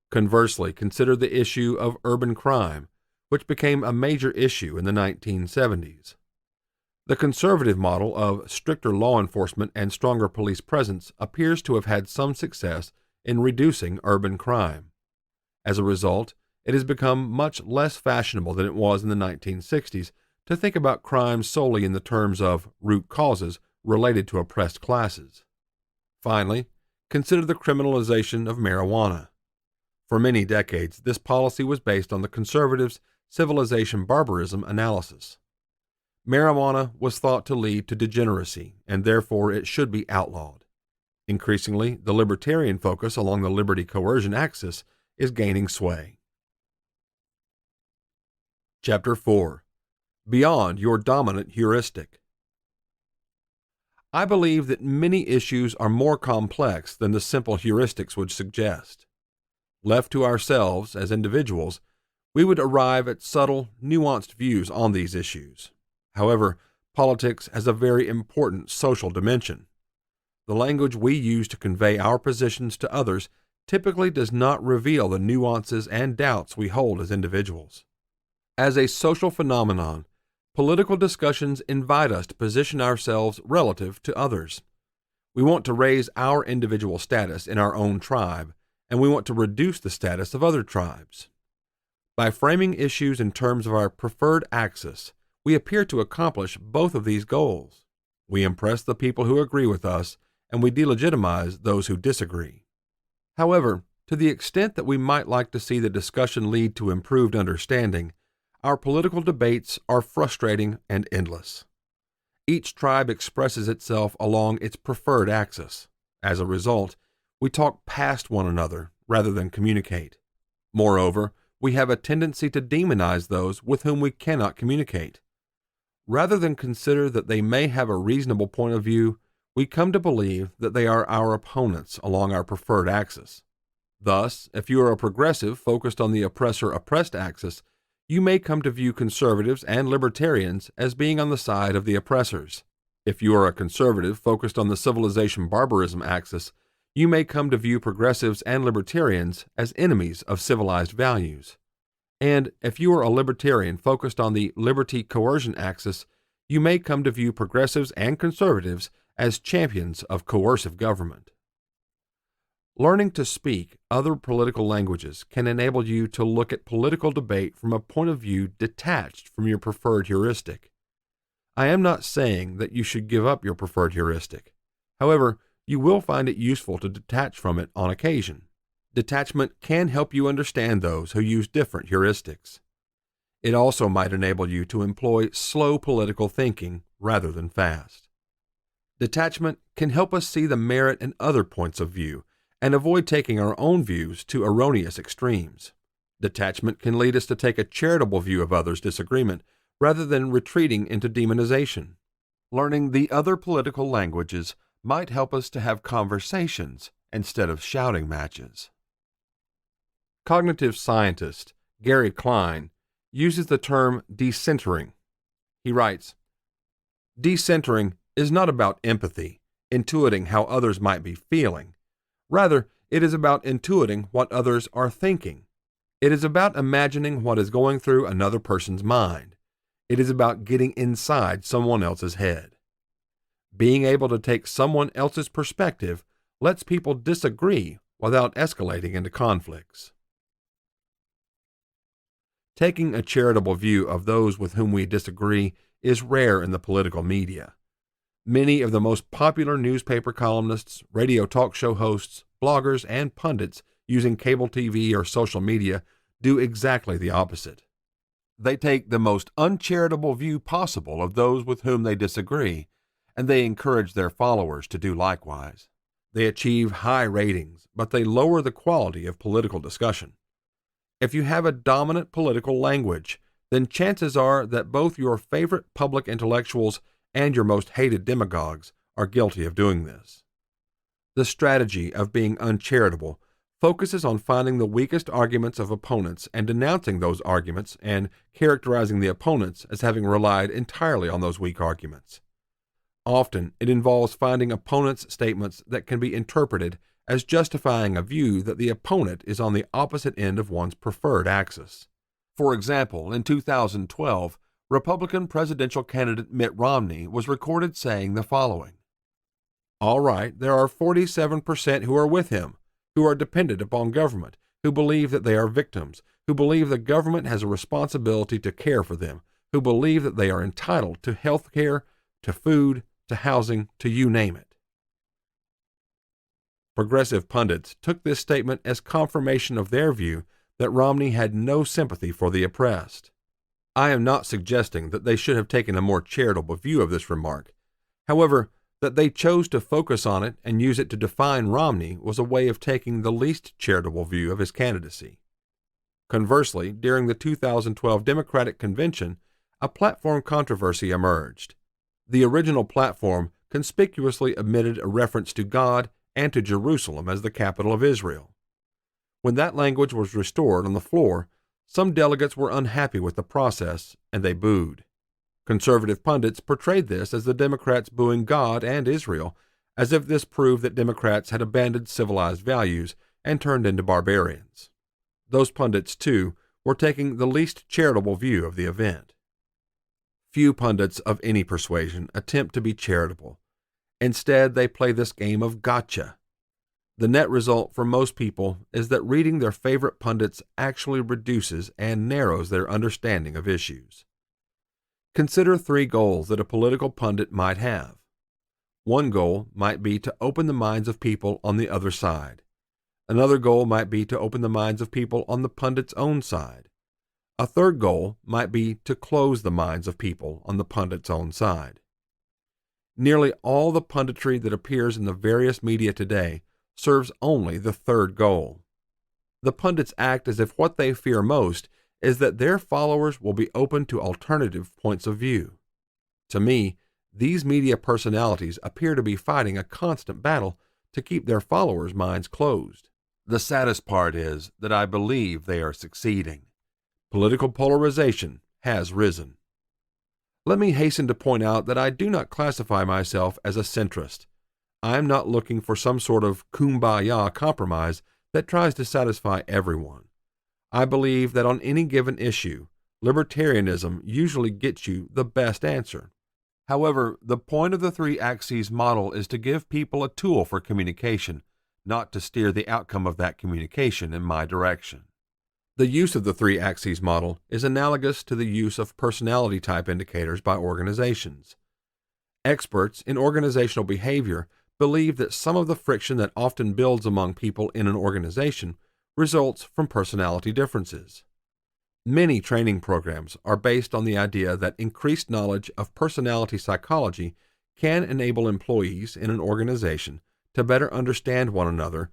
Conversely, consider the issue of urban crime, which became a major issue in the 1970s. The conservative model of stricter law enforcement and stronger police presence appears to have had some success in reducing urban crime. As a result, it has become much less fashionable than it was in the 1960s to think about crime solely in the terms of root causes related to oppressed classes. Finally, consider the criminalization of marijuana. For many decades, this policy was based on the conservatives' civilization barbarism analysis. Marijuana was thought to lead to degeneracy, and therefore it should be outlawed. Increasingly, the libertarian focus along the liberty coercion axis is gaining sway. Chapter 4. Beyond your dominant heuristic. I believe that many issues are more complex than the simple heuristics would suggest. Left to ourselves as individuals, we would arrive at subtle, nuanced views on these issues. However, politics has a very important social dimension. The language we use to convey our positions to others typically does not reveal the nuances and doubts we hold as individuals. As a social phenomenon, political discussions invite us to position ourselves relative to others. We want to raise our individual status in our own tribe, and we want to reduce the status of other tribes. By framing issues in terms of our preferred axis, we appear to accomplish both of these goals. We impress the people who agree with us, and we delegitimize those who disagree. However, to the extent that we might like to see the discussion lead to improved understanding, our political debates are frustrating and endless. Each tribe expresses itself along its preferred axis. As a result, we talk past one another rather than communicate. Moreover, we have a tendency to demonize those with whom we cannot communicate. Rather than consider that they may have a reasonable point of view, we come to believe that they are our opponents along our preferred axis. Thus, if you are a progressive focused on the oppressor-oppressed axis, you may come to view conservatives and libertarians as being on the side of the oppressors. If you are a conservative focused on the civilization barbarism axis, you may come to view progressives and libertarians as enemies of civilized values. And if you are a libertarian focused on the liberty-coercion axis, you may come to view progressives and conservatives as champions of coercive government. Learning to speak other political languages can enable you to look at political debate from a point of view detached from your preferred heuristic. I am not saying that you should give up your preferred heuristic. However, you will find it useful to detach from it on occasion. Detachment can help you understand those who use different heuristics. It also might enable you to employ slow political thinking rather than fast. Detachment can help us see the merit in other points of view and avoid taking our own views to erroneous extremes. Detachment can lead us to take a charitable view of others' disagreement rather than retreating into demonization. Learning the other political languages might help us to have conversations instead of shouting matches. Cognitive scientist Gary Kling uses the term decentering. He writes, "Decentering is not about empathy, intuiting how others might be feeling. Rather, it is about intuiting what others are thinking. It is about imagining what is going through another person's mind. It is about getting inside someone else's head. Being able to take someone else's perspective lets people disagree without escalating into conflicts." Taking a charitable view of those with whom we disagree is rare in the political media. Many of the most popular newspaper columnists, radio talk show hosts, bloggers, and pundits using cable TV or social media do exactly the opposite. They take the most uncharitable view possible of those with whom they disagree, and they encourage their followers to do likewise. They achieve high ratings, but they lower the quality of political discussion. If you have a dominant political language, then chances are that both your favorite public intellectuals and your most hated demagogues are guilty of doing this. The strategy of being uncharitable focuses on finding the weakest arguments of opponents and denouncing those arguments and characterizing the opponents as having relied entirely on those weak arguments. Often, it involves finding opponents' statements that can be interpreted as justifying a view that the opponent is on the opposite end of one's preferred axis. For example, in 2012, Republican presidential candidate Mitt Romney was recorded saying the following: "All right, there are 47% who are with him, who are dependent upon government, who believe that they are victims, who believe the government has a responsibility to care for them, who believe that they are entitled to health care, to food, to housing, to you name it." Progressive pundits took this statement as confirmation of their view that Romney had no sympathy for the oppressed. I am not suggesting that they should have taken a more charitable view of this remark. However, that they chose to focus on it and use it to define Romney was a way of taking the least charitable view of his candidacy. Conversely, during the 2012 Democratic Convention, a platform controversy emerged. The original platform conspicuously omitted a reference to God and to Jerusalem as the capital of Israel. When that language was restored on the floor, some delegates were unhappy with the process, and they booed. Conservative pundits portrayed this as the Democrats booing God and Israel, as if this proved that Democrats had abandoned civilized values and turned into barbarians. Those pundits, too, were taking the least charitable view of the event. Few pundits of any persuasion attempt to be charitable. Instead, they play this game of gotcha. The net result for most people is that reading their favorite pundits actually reduces and narrows their understanding of issues. Consider 3 goals that a political pundit might have. One goal might be to open the minds of people on the other side. Another goal might be to open the minds of people on the pundit's own side. A third goal might be to close the minds of people on the pundit's own side. Nearly all the punditry that appears in the various media today serves only the third goal. The pundits act as if what they fear most is that their followers will be open to alternative points of view. To me, these media personalities appear to be fighting a constant battle to keep their followers' minds closed. The saddest part is that I believe they are succeeding. Political polarization has risen. Let me hasten to point out that I do not classify myself as a centrist. I am not looking for some sort of kumbaya compromise that tries to satisfy everyone. I believe that on any given issue, libertarianism usually gets you the best answer. However, the point of the three axes model is to give people a tool for communication, not to steer the outcome of that communication in my direction. The use of the three axes model is analogous to the use of personality type indicators by organizations. Experts in organizational behavior believe that some of the friction that often builds among people in an organization results from personality differences. Many training programs are based on the idea that increased knowledge of personality psychology can enable employees in an organization to better understand one another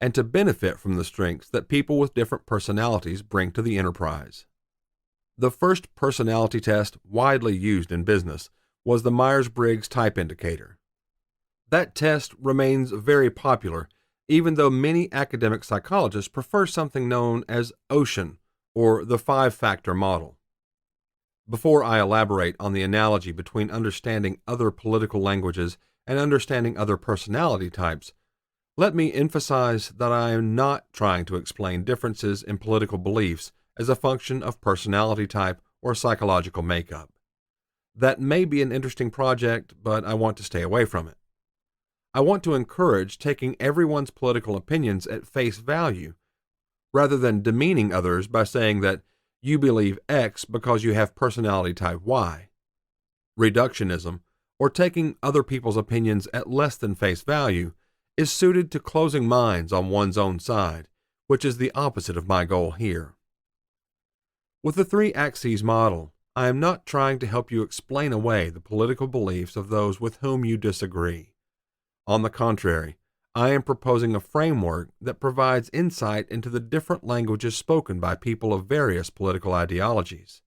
and to benefit from the strengths that people with different personalities bring to the enterprise. The first personality test widely used in business was the Myers-Briggs Type Indicator. That test remains very popular, even though many academic psychologists prefer something known as OCEAN, or the five-factor model. Before I elaborate on the analogy between understanding other political languages and understanding other personality types, let me emphasize that I am not trying to explain differences in political beliefs as a function of personality type or psychological makeup. That may be an interesting project, but I want to stay away from it. I want to encourage taking everyone's political opinions at face value, rather than demeaning others by saying that you believe X because you have personality type Y. Reductionism, or taking other people's opinions at less than face value, is suited to closing minds on one's own side, which is the opposite of my goal here. With the three axes model, I am not trying to help you explain away the political beliefs of those with whom you disagree. On the contrary, I am proposing a framework that provides insight into the different languages spoken by people of various political ideologies.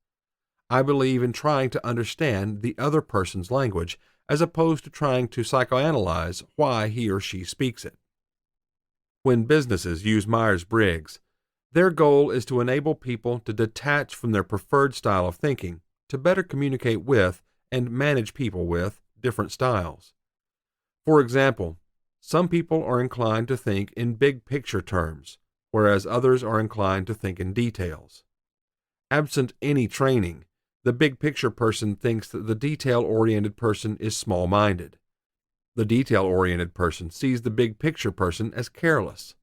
I believe in trying to understand the other person's language as opposed to trying to psychoanalyze why he or she speaks it. When businesses use Myers-Briggs, their goal is to enable people to detach from their preferred style of thinking to better communicate with and manage people with different styles. For example, some people are inclined to think in big picture terms, whereas others are inclined to think in details. Absent any training, the big picture person thinks that the detail-oriented person is small-minded. The detail-oriented person sees the big picture person as careless.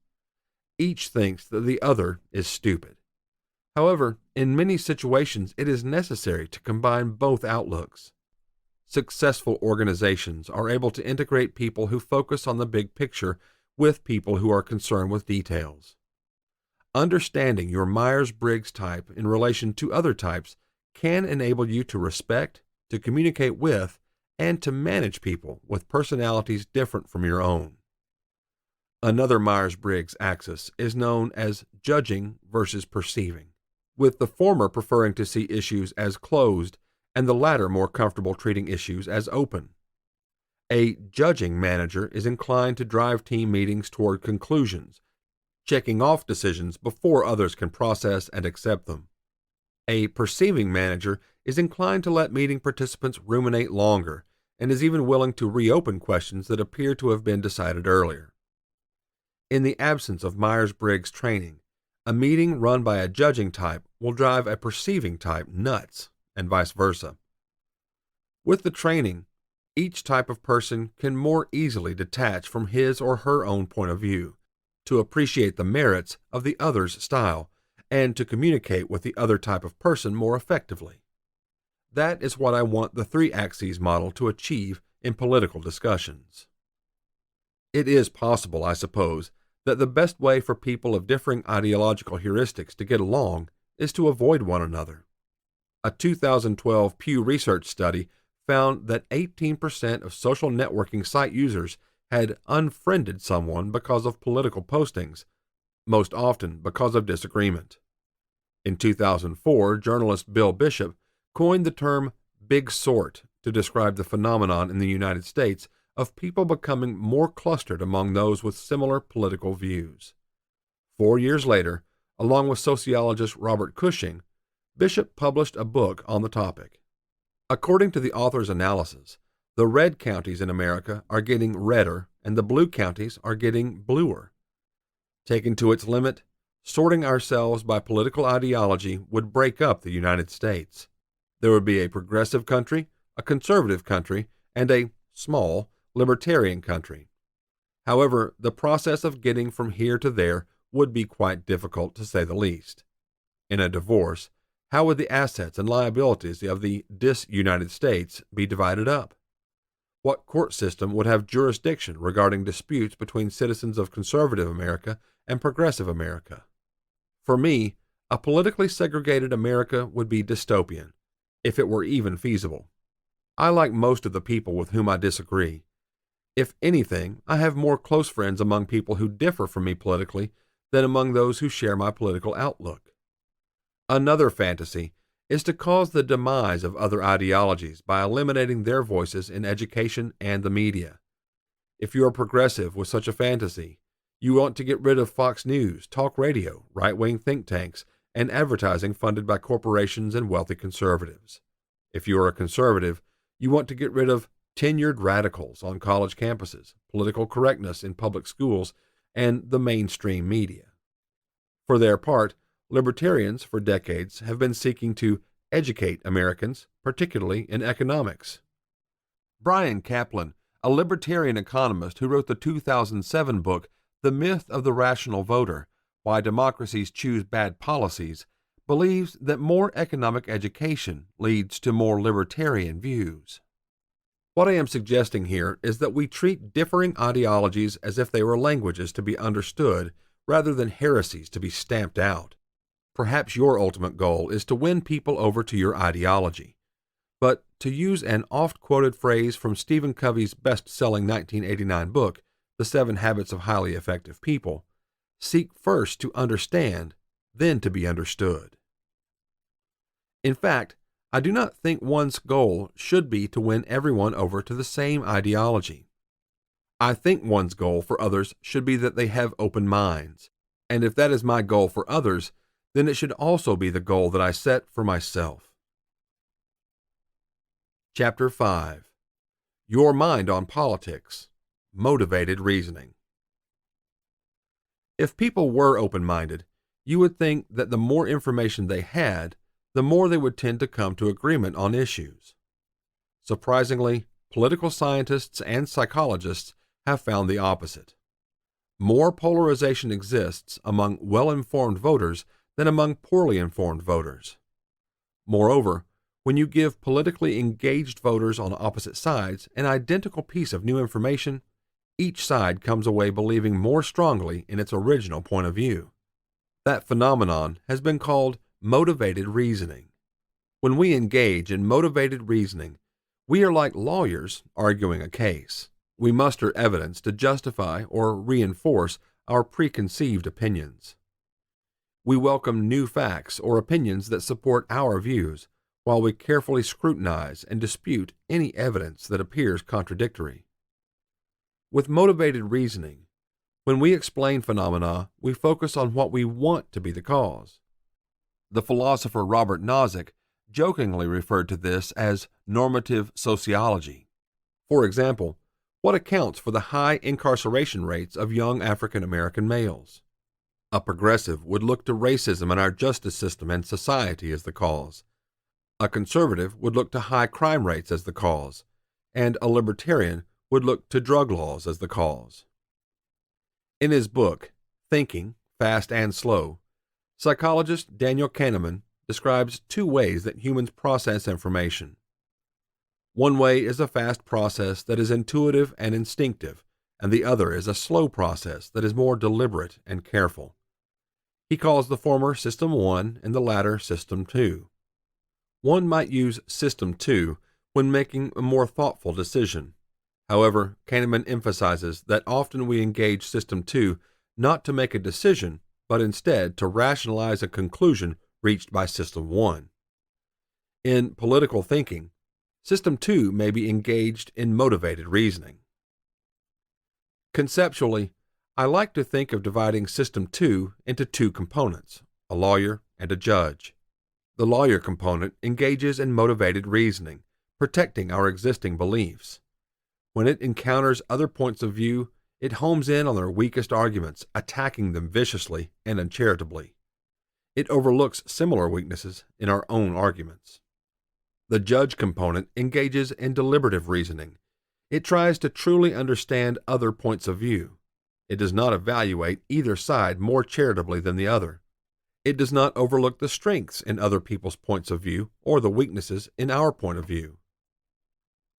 Each thinks that the other is stupid. However, in many situations it is necessary to combine both outlooks. Successful organizations are able to integrate people who focus on the big picture with people who are concerned with details. Understanding your Myers-Briggs type in relation to other types can enable you to respect, to communicate with, and to manage people with personalities different from your own. Another Myers-Briggs axis is known as judging versus perceiving, with the former preferring to see issues as closed and the latter more comfortable treating issues as open. A judging manager is inclined to drive team meetings toward conclusions, checking off decisions before others can process and accept them. A perceiving manager is inclined to let meeting participants ruminate longer and is even willing to reopen questions that appear to have been decided earlier. In the absence of Myers-Briggs training, a meeting run by a judging type will drive a perceiving type nuts, and vice versa. With the training, each type of person can more easily detach from his or her own point of view, to appreciate the merits of the other's style, and to communicate with the other type of person more effectively. That is what I want the three axes model to achieve in political discussions. It is possible, I suppose, that the best way for people of differing ideological heuristics to get along is to avoid one another. A 2012 Pew Research study found that 18% of social networking site users had unfriended someone because of political postings, most often because of disagreement. In 2004, journalist Bill Bishop coined the term Big Sort to describe the phenomenon in the United States of people becoming more clustered among those with similar political views. 4 years later, along with sociologist Robert Cushing, Bishop published a book on the topic. According to the author's analysis, the red counties in America are getting redder and the blue counties are getting bluer. Taken to its limit, Sorting ourselves by political ideology would break up the United States. There would be a progressive country, a conservative country, and a small libertarian country. However, the process of getting from here to there would be quite difficult, to say the least. In a divorce, how would the assets and liabilities of the dis-United States be divided up? What court system would have jurisdiction regarding disputes between citizens of conservative America and progressive America? For me, a politically segregated America would be dystopian, if it were even feasible. I like most of the people with whom I disagree. If anything, I have more close friends among people who differ from me politically than among those who share my political outlook. Another fantasy is to cause the demise of other ideologies by eliminating their voices in education and the media. If you are progressive with such a fantasy, you want to get rid of Fox News, talk radio, right-wing think tanks, and advertising funded by corporations and wealthy conservatives. If you are a conservative, you want to get rid of tenured radicals on college campuses, political correctness in public schools, and the mainstream media. For their part, libertarians for decades have been seeking to educate Americans, particularly in economics. Brian Kaplan, a libertarian economist who wrote the 2007 book The Myth of the Rational Voter: Why Democracies Choose Bad Policies, believes that more economic education leads to more libertarian views. What I am suggesting here is that we treat differing ideologies as if they were languages to be understood rather than heresies to be stamped out. Perhaps your ultimate goal is to win people over to your ideology. But to use an oft-quoted phrase from Stephen Covey's best-selling 1989 book, The 7 Habits of Highly Effective People, seek first to understand, then to be understood. In fact, I do not think one's goal should be to win everyone over to the same ideology. I think one's goal for others should be that they have open minds, and if that is my goal for others, then it should also be the goal that I set for myself. Chapter 5. Your Mind on Politics. Motivated Reasoning. If people were open-minded, you would think that the more information they had, the more they would tend to come to agreement on issues. Surprisingly, political scientists and psychologists have found the opposite. More polarization exists among well-informed voters than among poorly informed voters. Moreover, when you give politically engaged voters on opposite sides an identical piece of new information, each side comes away believing more strongly in its original point of view. That phenomenon has been called motivated reasoning. When we engage in motivated reasoning, we are like lawyers arguing a case. We muster evidence to justify or reinforce our preconceived opinions. We welcome new facts or opinions that support our views, while we carefully scrutinize and dispute any evidence that appears contradictory. With motivated reasoning, when we explain phenomena, we focus on what we want to be the cause. The philosopher Robert Nozick jokingly referred to this as normative sociology. For example, what accounts for the high incarceration rates of young African American males? A progressive would look to racism in our justice system and society as the cause. A conservative would look to high crime rates as the cause, and a libertarian would look to drug laws as the cause. In his book, Thinking, Fast and Slow, psychologist Daniel Kahneman describes two ways that humans process information. One way is a fast process that is intuitive and instinctive, and the other is a slow process that is more deliberate and careful. He calls the former System 1 and the latter System 2. One might use System 2 when making a more thoughtful decision. However, Kahneman emphasizes that often we engage System 2 not to make a decision, but instead to rationalize a conclusion reached by System 1. In political thinking, System 2 may be engaged in motivated reasoning. Conceptually, I like to think of dividing System 2 into two components, a lawyer and a judge. The lawyer component engages in motivated reasoning, protecting our existing beliefs. When it encounters other points of view, It homes in on their weakest arguments, attacking them viciously and uncharitably. It overlooks similar weaknesses in our own arguments. The judge component engages in deliberative reasoning. It tries to truly understand other points of view. It does not evaluate either side more charitably than the other. It does not overlook the strengths in other people's points of view or the weaknesses in our point of view.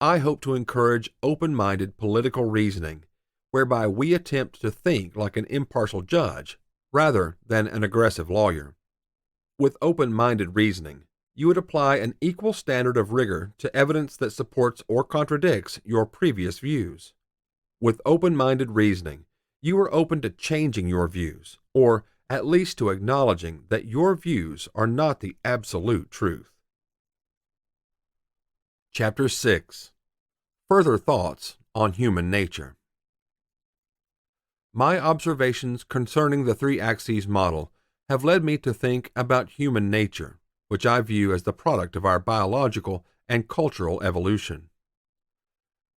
I hope to encourage open-minded political reasoning, whereby we attempt to think like an impartial judge rather than an aggressive lawyer. With open-minded reasoning, you would apply an equal standard of rigor to evidence that supports or contradicts your previous views. With open-minded reasoning, you are open to changing your views, or at least to acknowledging that your views are not the absolute truth. Chapter 6. Further Thoughts on Human Nature. My observations concerning the three axes model have led me to think about human nature, which I view as the product of our biological and cultural evolution.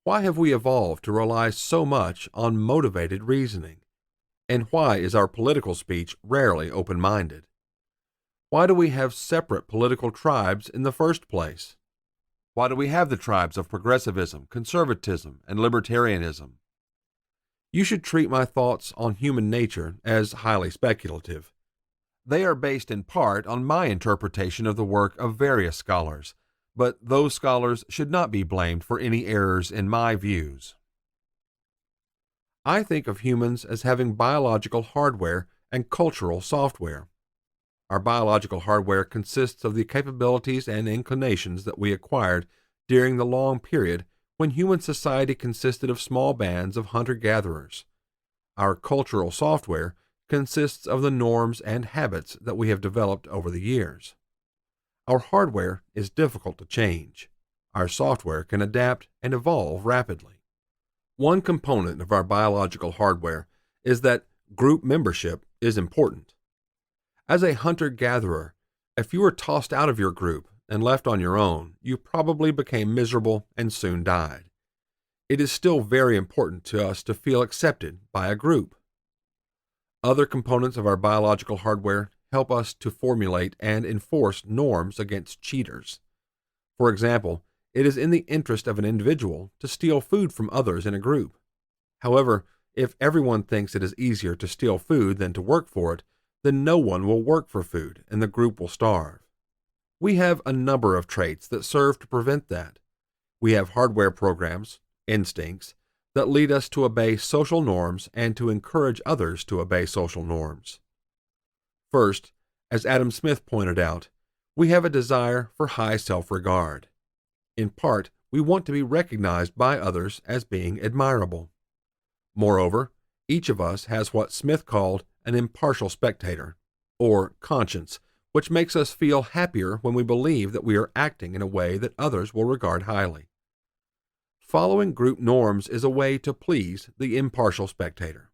Why have we evolved to rely so much on motivated reasoning? And why is our political speech rarely open-minded? Why do we have separate political tribes in the first place? Why do we have the tribes of progressivism, conservatism, and libertarianism? You should treat my thoughts on human nature as highly speculative. They are based in part on my interpretation of the work of various scholars, but those scholars should not be blamed for any errors in my views. I think of humans as having biological hardware and cultural software. Our biological hardware consists of the capabilities and inclinations that we acquired during the long period when human society consisted of small bands of hunter-gatherers. Our cultural software consists of the norms and habits that we have developed over the years. Our hardware is difficult to change. Our software can adapt and evolve rapidly. One component of our biological hardware is that group membership is important. As a hunter-gatherer, if you were tossed out of your group and left on your own, you probably became miserable and soon died. It is still very important to us to feel accepted by a group. Other components of our biological hardware help us to formulate and enforce norms against cheaters. For example, it is in the interest of an individual to steal food from others in a group. However, if everyone thinks it is easier to steal food than to work for it, then no one will work for food and the group will starve. We have a number of traits that serve to prevent that. We have hardware programs, instincts, that lead us to obey social norms and to encourage others to obey social norms. First, as Adam Smith pointed out, we have a desire for high self-regard. In part, we want to be recognized by others as being admirable. Moreover, each of us has what Smith called an impartial spectator, or conscience, which makes us feel happier when we believe that we are acting in a way that others will regard highly. Following group norms is a way to please the impartial spectator.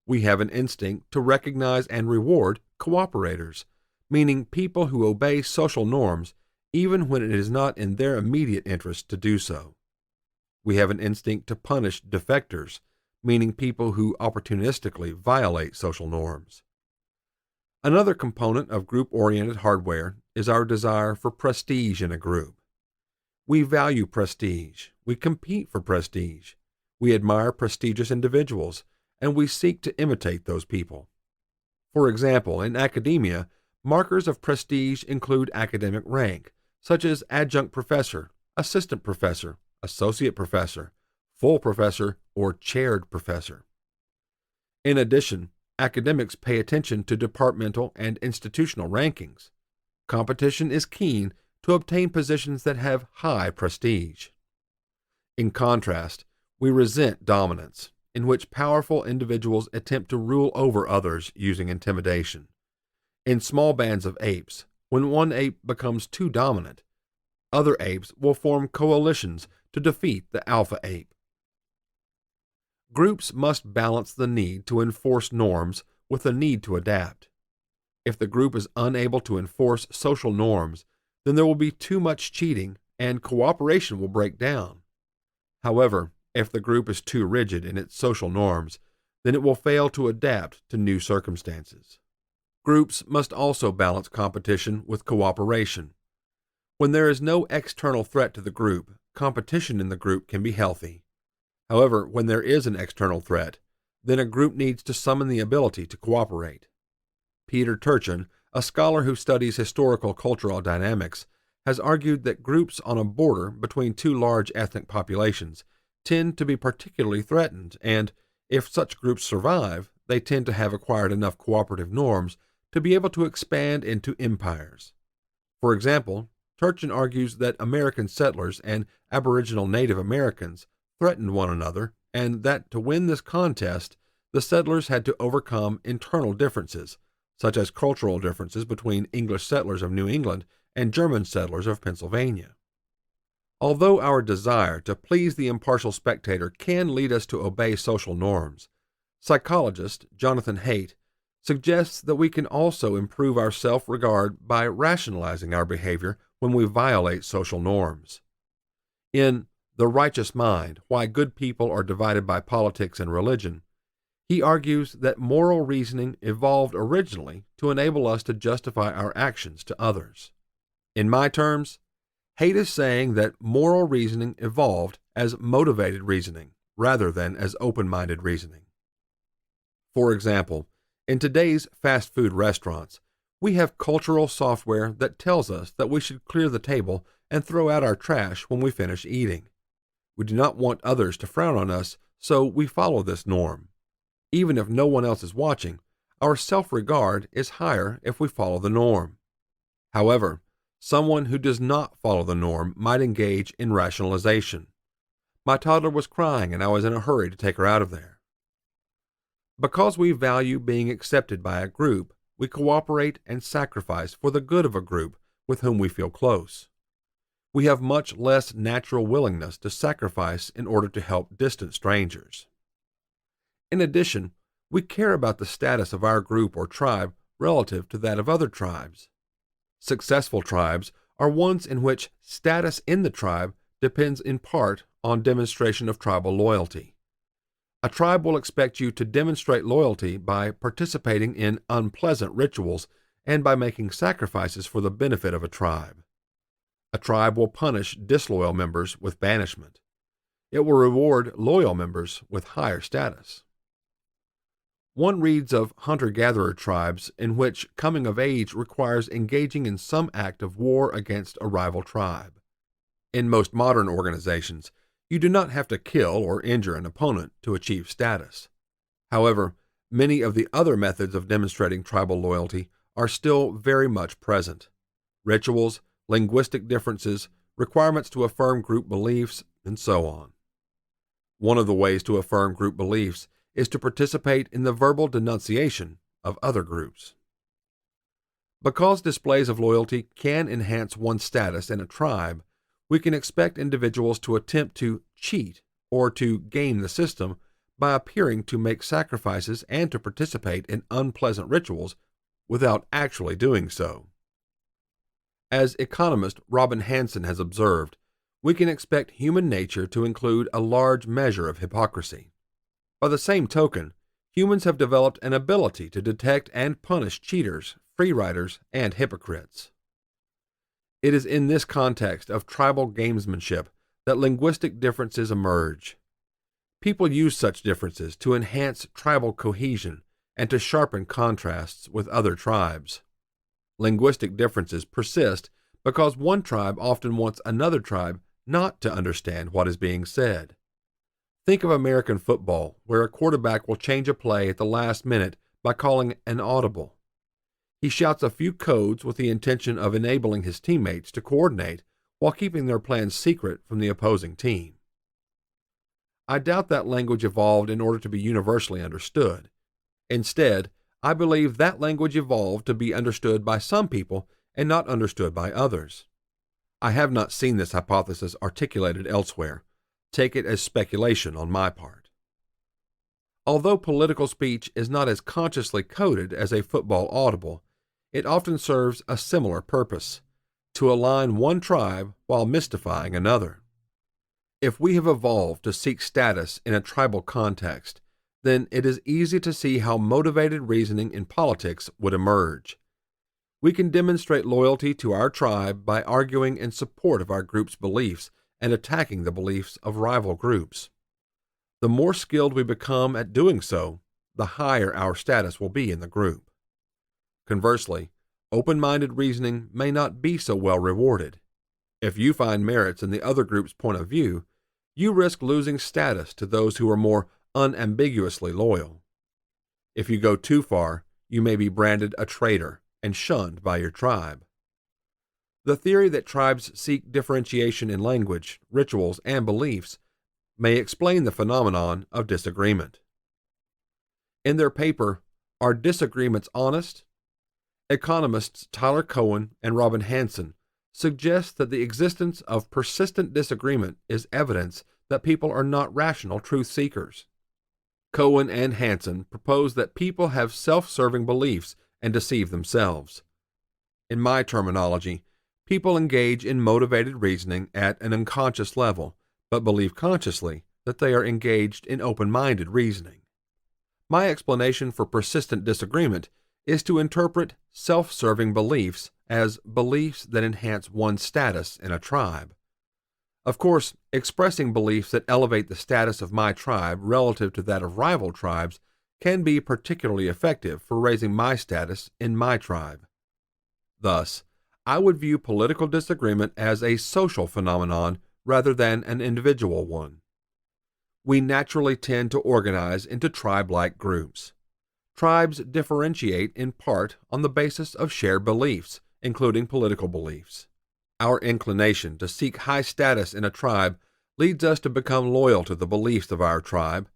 We have an instinct to recognize and reward cooperators, meaning people who obey social norms even when it is not in their immediate interest to do so. We have an instinct to punish defectors, meaning people who opportunistically violate social norms. Another component of group-oriented hardware is our desire for prestige in a group. We value prestige, we compete for prestige, we admire prestigious individuals, and we seek to imitate those people. For example, in academia, markers of prestige include academic rank, such as adjunct professor, assistant professor, associate professor, full professor, or chaired professor. In addition, academics pay attention to departmental and institutional rankings. Competition is keen to obtain positions that have high prestige. In contrast, we resent dominance, in which powerful individuals attempt to rule over others using intimidation. In small bands of apes, when one ape becomes too dominant, other apes will form coalitions to defeat the alpha ape. Groups must balance the need to enforce norms with the need to adapt. If the group is unable to enforce social norms, then there will be too much cheating and cooperation will break down. However, If the group is too rigid in its social norms, then it will fail to adapt to new circumstances. Groups must also balance competition with cooperation. When there is no external threat to the group, competition in the group can be healthy. However, when there is an external threat, then a group needs to summon the ability to cooperate. Peter Turchin, a scholar who studies historical cultural dynamics, has argued that groups on a border between two large ethnic populations tend to be particularly threatened, and if such groups survive, they tend to have acquired enough cooperative norms to be able to expand into empires. For example, Turchin argues that American settlers and Aboriginal Native Americans threatened one another, and that to win this contest, the settlers had to overcome internal differences, such as cultural differences between English settlers of New England and German settlers of Pennsylvania. Although our desire to please the impartial spectator can lead us to obey social norms, psychologist Jonathan Haidt suggests that we can also improve our self-regard by rationalizing our behavior when we violate social norms. In The Righteous Mind, Why Good People Are Divided by Politics and Religion, he argues that moral reasoning evolved originally to enable us to justify our actions to others. In my terms, Haidt is saying that moral reasoning evolved as motivated reasoning rather than as open-minded reasoning. For example, in today's fast food restaurants, we have cultural software that tells us that we should clear the table and throw out our trash when we finish eating. We do not want others to frown on us, so we follow this norm. Even if no one else is watching, our self-regard is higher if we follow the norm. However, someone who does not follow the norm might engage in rationalization. My toddler was crying and I was in a hurry to take her out of there. Because we value being accepted by a group, we cooperate and sacrifice for the good of a group with whom we feel close. We have much less natural willingness to sacrifice in order to help distant strangers. In addition, we care about the status of our group or tribe relative to that of other tribes. Successful tribes are ones in which status in the tribe depends in part on demonstration of tribal loyalty. A tribe will expect you to demonstrate loyalty by participating in unpleasant rituals and by making sacrifices for the benefit of a tribe. A tribe will punish disloyal members with banishment. It will reward loyal members with higher status. One reads of hunter-gatherer tribes in which coming of age requires engaging in some act of war against a rival tribe. In most modern organizations, you do not have to kill or injure an opponent to achieve status. However, many of the other methods of demonstrating tribal loyalty are still very much present. Rituals, linguistic differences, requirements to affirm group beliefs, and so on. One of the ways to affirm group beliefs is to participate in the verbal denunciation of other groups. Because displays of loyalty can enhance one's status in a tribe, we can expect individuals to attempt to cheat or to game the system by appearing to make sacrifices and to participate in unpleasant rituals without actually doing so. As economist Robin Hanson has observed, we can expect human nature to include a large measure of hypocrisy. By the same token, humans have developed an ability to detect and punish cheaters, free-riders, and hypocrites. It is in this context of tribal gamesmanship that linguistic differences emerge. People use such differences to enhance tribal cohesion and to sharpen contrasts with other tribes. Linguistic differences persist because one tribe often wants another tribe not to understand what is being said. Think of American football, where a quarterback will change a play at the last minute by calling an audible. He shouts a few codes with the intention of enabling his teammates to coordinate while keeping their plans secret from the opposing team. I doubt that language evolved in order to be universally understood. Instead, I believe that language evolved to be understood by some people and not understood by others. I have not seen this hypothesis articulated elsewhere. Take it as speculation on my part. Although political speech is not as consciously coded as a football audible, it often serves a similar purpose, to align one tribe while mystifying another. If we have evolved to seek status in a tribal context, then it is easy to see how motivated reasoning in politics would emerge. We can demonstrate loyalty to our tribe by arguing in support of our group's beliefs and attacking the beliefs of rival groups. The more skilled we become at doing so, the higher our status will be in the group. Conversely, open-minded reasoning may not be so well rewarded. If you find merits in the other group's point of view, you risk losing status to those who are more unambiguously loyal. If you go too far, you may be branded a traitor and shunned by your tribe. The theory that tribes seek differentiation in language, rituals, and beliefs may explain the phenomenon of disagreement. In their paper, Are Disagreements Honest?, economists Tyler Cowen and Robin Hanson suggest that the existence of persistent disagreement is evidence that people are not rational truth seekers. Cowen and Hanson propose that people have self-serving beliefs and deceive themselves. In my terminology, people engage in motivated reasoning at an unconscious level, but believe consciously that they are engaged in open-minded reasoning. My explanation for persistent disagreement is to interpret self-serving beliefs as beliefs that enhance one's status in a tribe. Of course, expressing beliefs that elevate the status of my tribe relative to that of rival tribes can be particularly effective for raising my status in my tribe. Thus, I would view political disagreement as a social phenomenon rather than an individual one. We naturally tend to organize into tribe-like groups. Tribes differentiate in part on the basis of shared beliefs, including political beliefs. Our inclination to seek high status in a tribe leads us to become loyal to the beliefs of our tribe.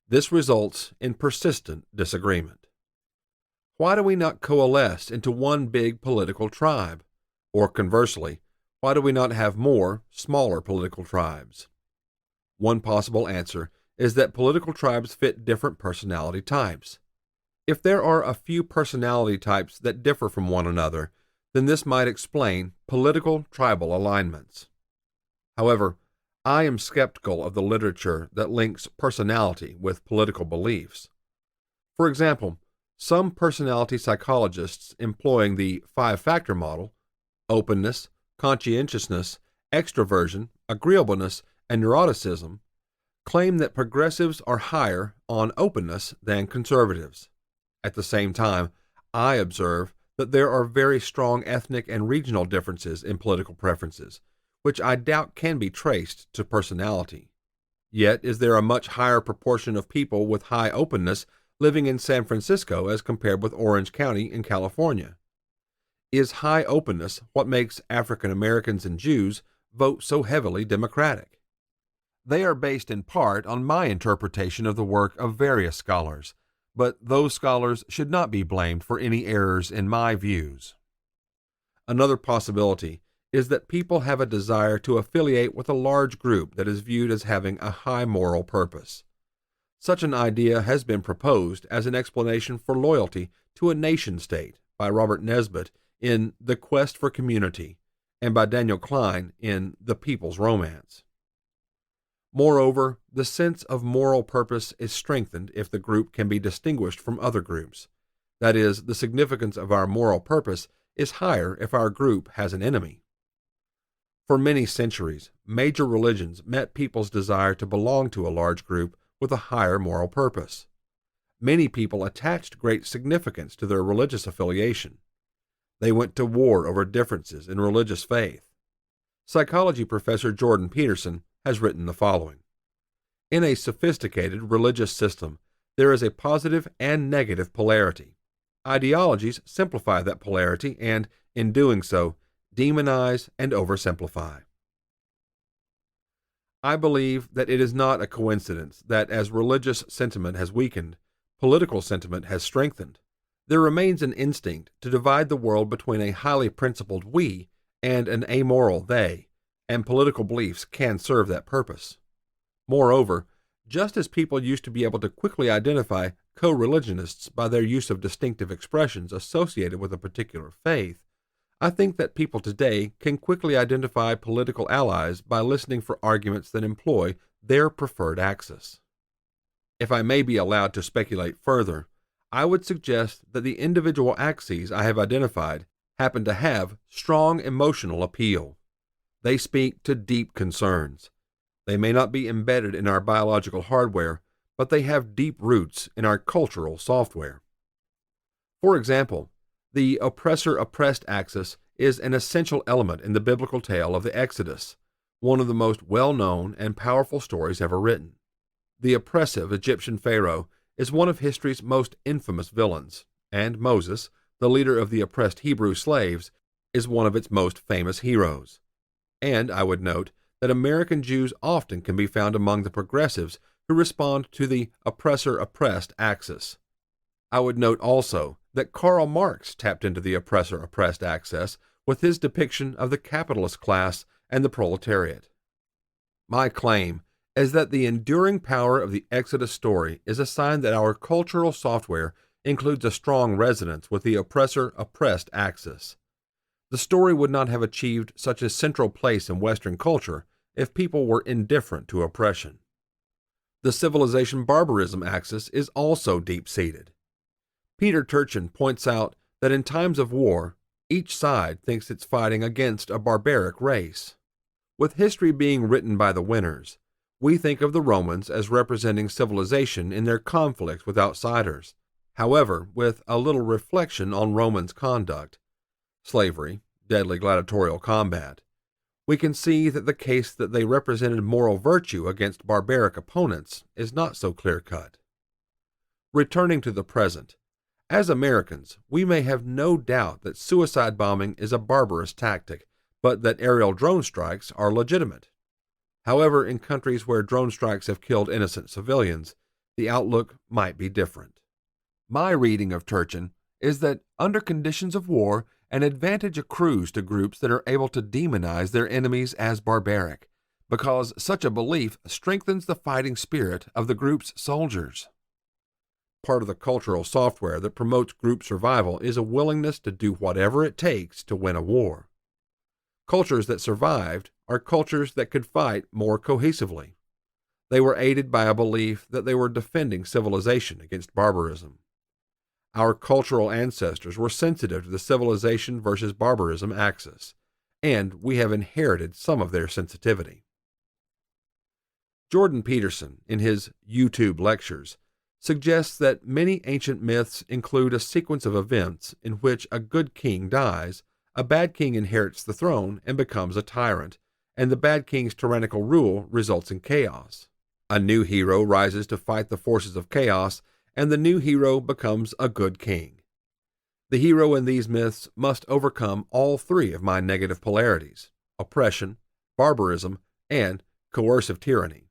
This results in persistent disagreement. Why do we not coalesce into one big political tribe? Or conversely, why do we not have more smaller political tribes? One possible answer is that political tribes fit different personality types. If there are a few personality types that differ from one another, then this might explain political tribal alignments. However, I am skeptical of the literature that links personality with political beliefs. For example, some personality psychologists employing the five-factor model, openness, conscientiousness, extroversion, agreeableness, and neuroticism, claim that progressives are higher on openness than conservatives. At the same time, I observe that there are very strong ethnic and regional differences in political preferences, which I doubt can be traced to personality. Yet is there a much higher proportion of people with high openness living in San Francisco as compared with Orange County in California? Is high openness what makes African Americans and Jews vote so heavily Democratic? They are based in part on my interpretation of the work of various scholars, but those scholars should not be blamed for any errors in my views. Another possibility is that people have a desire to affiliate with a large group that is viewed as having a high moral purpose. Such an idea has been proposed as an explanation for loyalty to a nation-state by Robert Nesbitt in The Quest for Community and by Daniel Klein in The People's Romance. Moreover, the sense of moral purpose is strengthened if the group can be distinguished from other groups. That is, the significance of our moral purpose is higher if our group has an enemy. For many centuries, major religions met people's desire to belong to a large group with a higher moral purpose. Many people attached great significance to their religious affiliation. They went to war over differences in religious faith. Psychology professor Jordan Peterson has written the following. In a sophisticated religious system, there is a positive and negative polarity. Ideologies simplify that polarity and, in doing so, demonize and oversimplify. I believe that it is not a coincidence that as religious sentiment has weakened, political sentiment has strengthened. There remains an instinct to divide the world between a highly principled we and an amoral they, and political beliefs can serve that purpose. Moreover, just as people used to be able to quickly identify co-religionists by their use of distinctive expressions associated with a particular faith, I think that people today can quickly identify political allies by listening for arguments that employ their preferred axis. If I may be allowed to speculate further, I would suggest that the individual axes I have identified happen to have strong emotional appeal. They speak to deep concerns. They may not be embedded in our biological hardware, but they have deep roots in our cultural software. For example, the oppressor-oppressed axis is an essential element in the biblical tale of the Exodus, one of the most well-known and powerful stories ever written. The oppressive Egyptian pharaoh is one of history's most infamous villains, and Moses, the leader of the oppressed Hebrew slaves, is one of its most famous heroes. And I would note that American Jews often can be found among the progressives who respond to the oppressor-oppressed axis. I would note also that Karl Marx tapped into the oppressor-oppressed axis with his depiction of the capitalist class and the proletariat. My claim is that the enduring power of the Exodus story is a sign that our cultural software includes a strong resonance with the oppressor-oppressed axis. The story would not have achieved such a central place in Western culture if people were indifferent to oppression. The civilization-barbarism axis is also deep-seated. Peter Turchin points out that in times of war, each side thinks it's fighting against a barbaric race. With history being written by the winners, we think of the Romans as representing civilization in their conflict with outsiders. However, with a little reflection on Romans' conduct, slavery, deadly gladiatorial combat, we can see that the case that they represented moral virtue against barbaric opponents is not so clear-cut. Returning to the present, as Americans, we may have no doubt that suicide bombing is a barbarous tactic, but that aerial drone strikes are legitimate. However, in countries where drone strikes have killed innocent civilians, the outlook might be different. My reading of Turchin is that under conditions of war, an advantage accrues to groups that are able to demonize their enemies as barbaric, because such a belief strengthens the fighting spirit of the group's soldiers. Part of the cultural software that promotes group survival is a willingness to do whatever it takes to win a war. Cultures that survived are cultures that could fight more cohesively. They were aided by a belief that they were defending civilization against barbarism. Our cultural ancestors were sensitive to the civilization versus barbarism axis, and we have inherited some of their sensitivity. Jordan Peterson, in his YouTube lectures, suggests that many ancient myths include a sequence of events in which a good king dies, a bad king inherits the throne and becomes a tyrant, and the bad king's tyrannical rule results in chaos. A new hero rises to fight the forces of chaos, and the new hero becomes a good king. The hero in these myths must overcome all three of my negative polarities: oppression, barbarism, and coercive tyranny.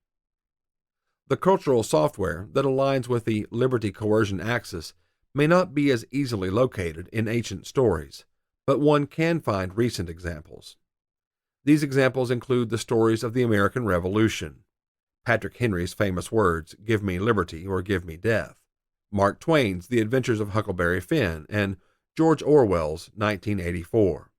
The cultural software that aligns with the liberty-coercion axis may not be as easily located in ancient stories, but one can find recent examples. These examples include the stories of the American Revolution, Patrick Henry's famous words, "Give me liberty or give me death," Mark Twain's The Adventures of Huckleberry Finn, and George Orwell's 1984.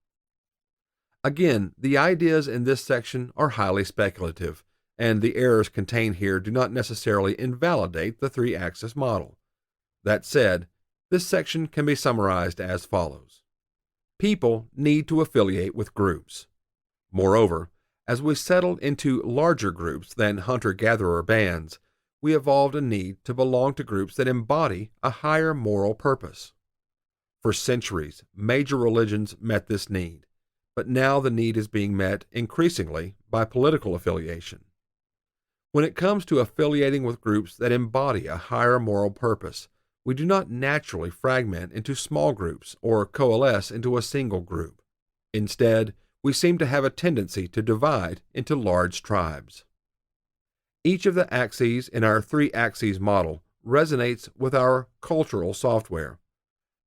Again, the ideas in this section are highly speculative, and the errors contained here do not necessarily invalidate the three-axis model. That said, this section can be summarized as follows. People need to affiliate with groups. Moreover, as we settled into larger groups than hunter-gatherer bands, we evolved a need to belong to groups that embody a higher moral purpose. For centuries, major religions met this need, but now the need is being met increasingly by political affiliation. When it comes to affiliating with groups that embody a higher moral purpose, we do not naturally fragment into small groups or coalesce into a single group. Instead, we seem to have a tendency to divide into large tribes. Each of the axes in our three-axes model resonates with our cultural software.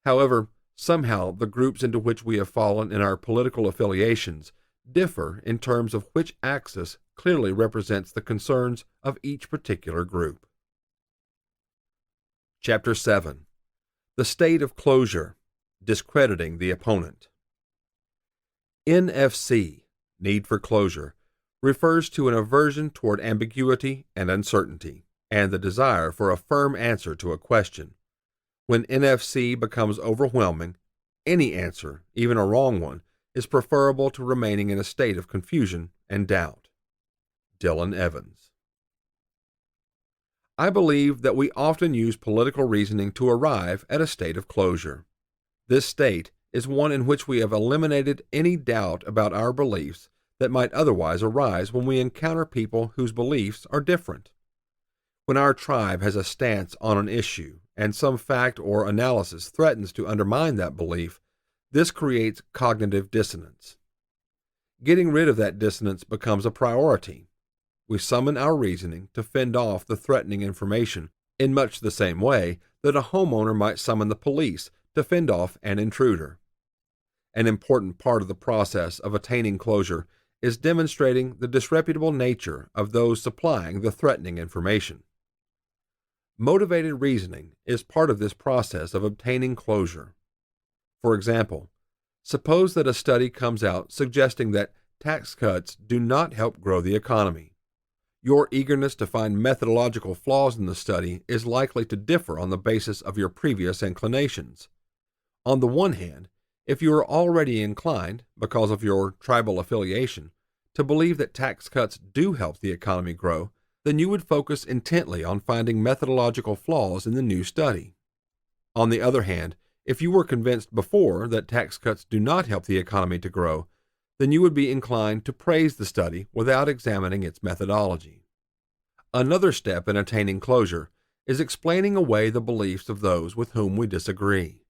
However, somehow the groups into which we have fallen in our political affiliations differ in terms of which axis clearly represents the concerns of each particular group. Chapter 7. The State of Closure, Discrediting the Opponent. NFC, need for closure, refers to an aversion toward ambiguity and uncertainty, and the desire for a firm answer to a question. When NFC becomes overwhelming, any answer, even a wrong one, is preferable to remaining in a state of confusion and doubt. Dylan Evans. I believe that we often use political reasoning to arrive at a state of closure. This state is one in which we have eliminated any doubt about our beliefs that might otherwise arise when we encounter people whose beliefs are different. When our tribe has a stance on an issue and some fact or analysis threatens to undermine that belief, this creates cognitive dissonance. Getting rid of that dissonance becomes a priority. We summon our reasoning to fend off the threatening information in much the same way that a homeowner might summon the police to fend off an intruder. An important part of the process of attaining closure is demonstrating the disreputable nature of those supplying the threatening information. Motivated reasoning is part of this process of obtaining closure. For example, suppose that a study comes out suggesting that tax cuts do not help grow the economy. Your eagerness to find methodological flaws in the study is likely to differ on the basis of your previous inclinations. On the one hand, if you are already inclined, because of your tribal affiliation, to believe that tax cuts do help the economy grow, then you would focus intently on finding methodological flaws in the new study. On the other hand, if you were convinced before that tax cuts do not help the economy to grow, then you would be inclined to praise the study without examining its methodology. Another step in attaining closure is explaining away the beliefs of those with whom we disagree.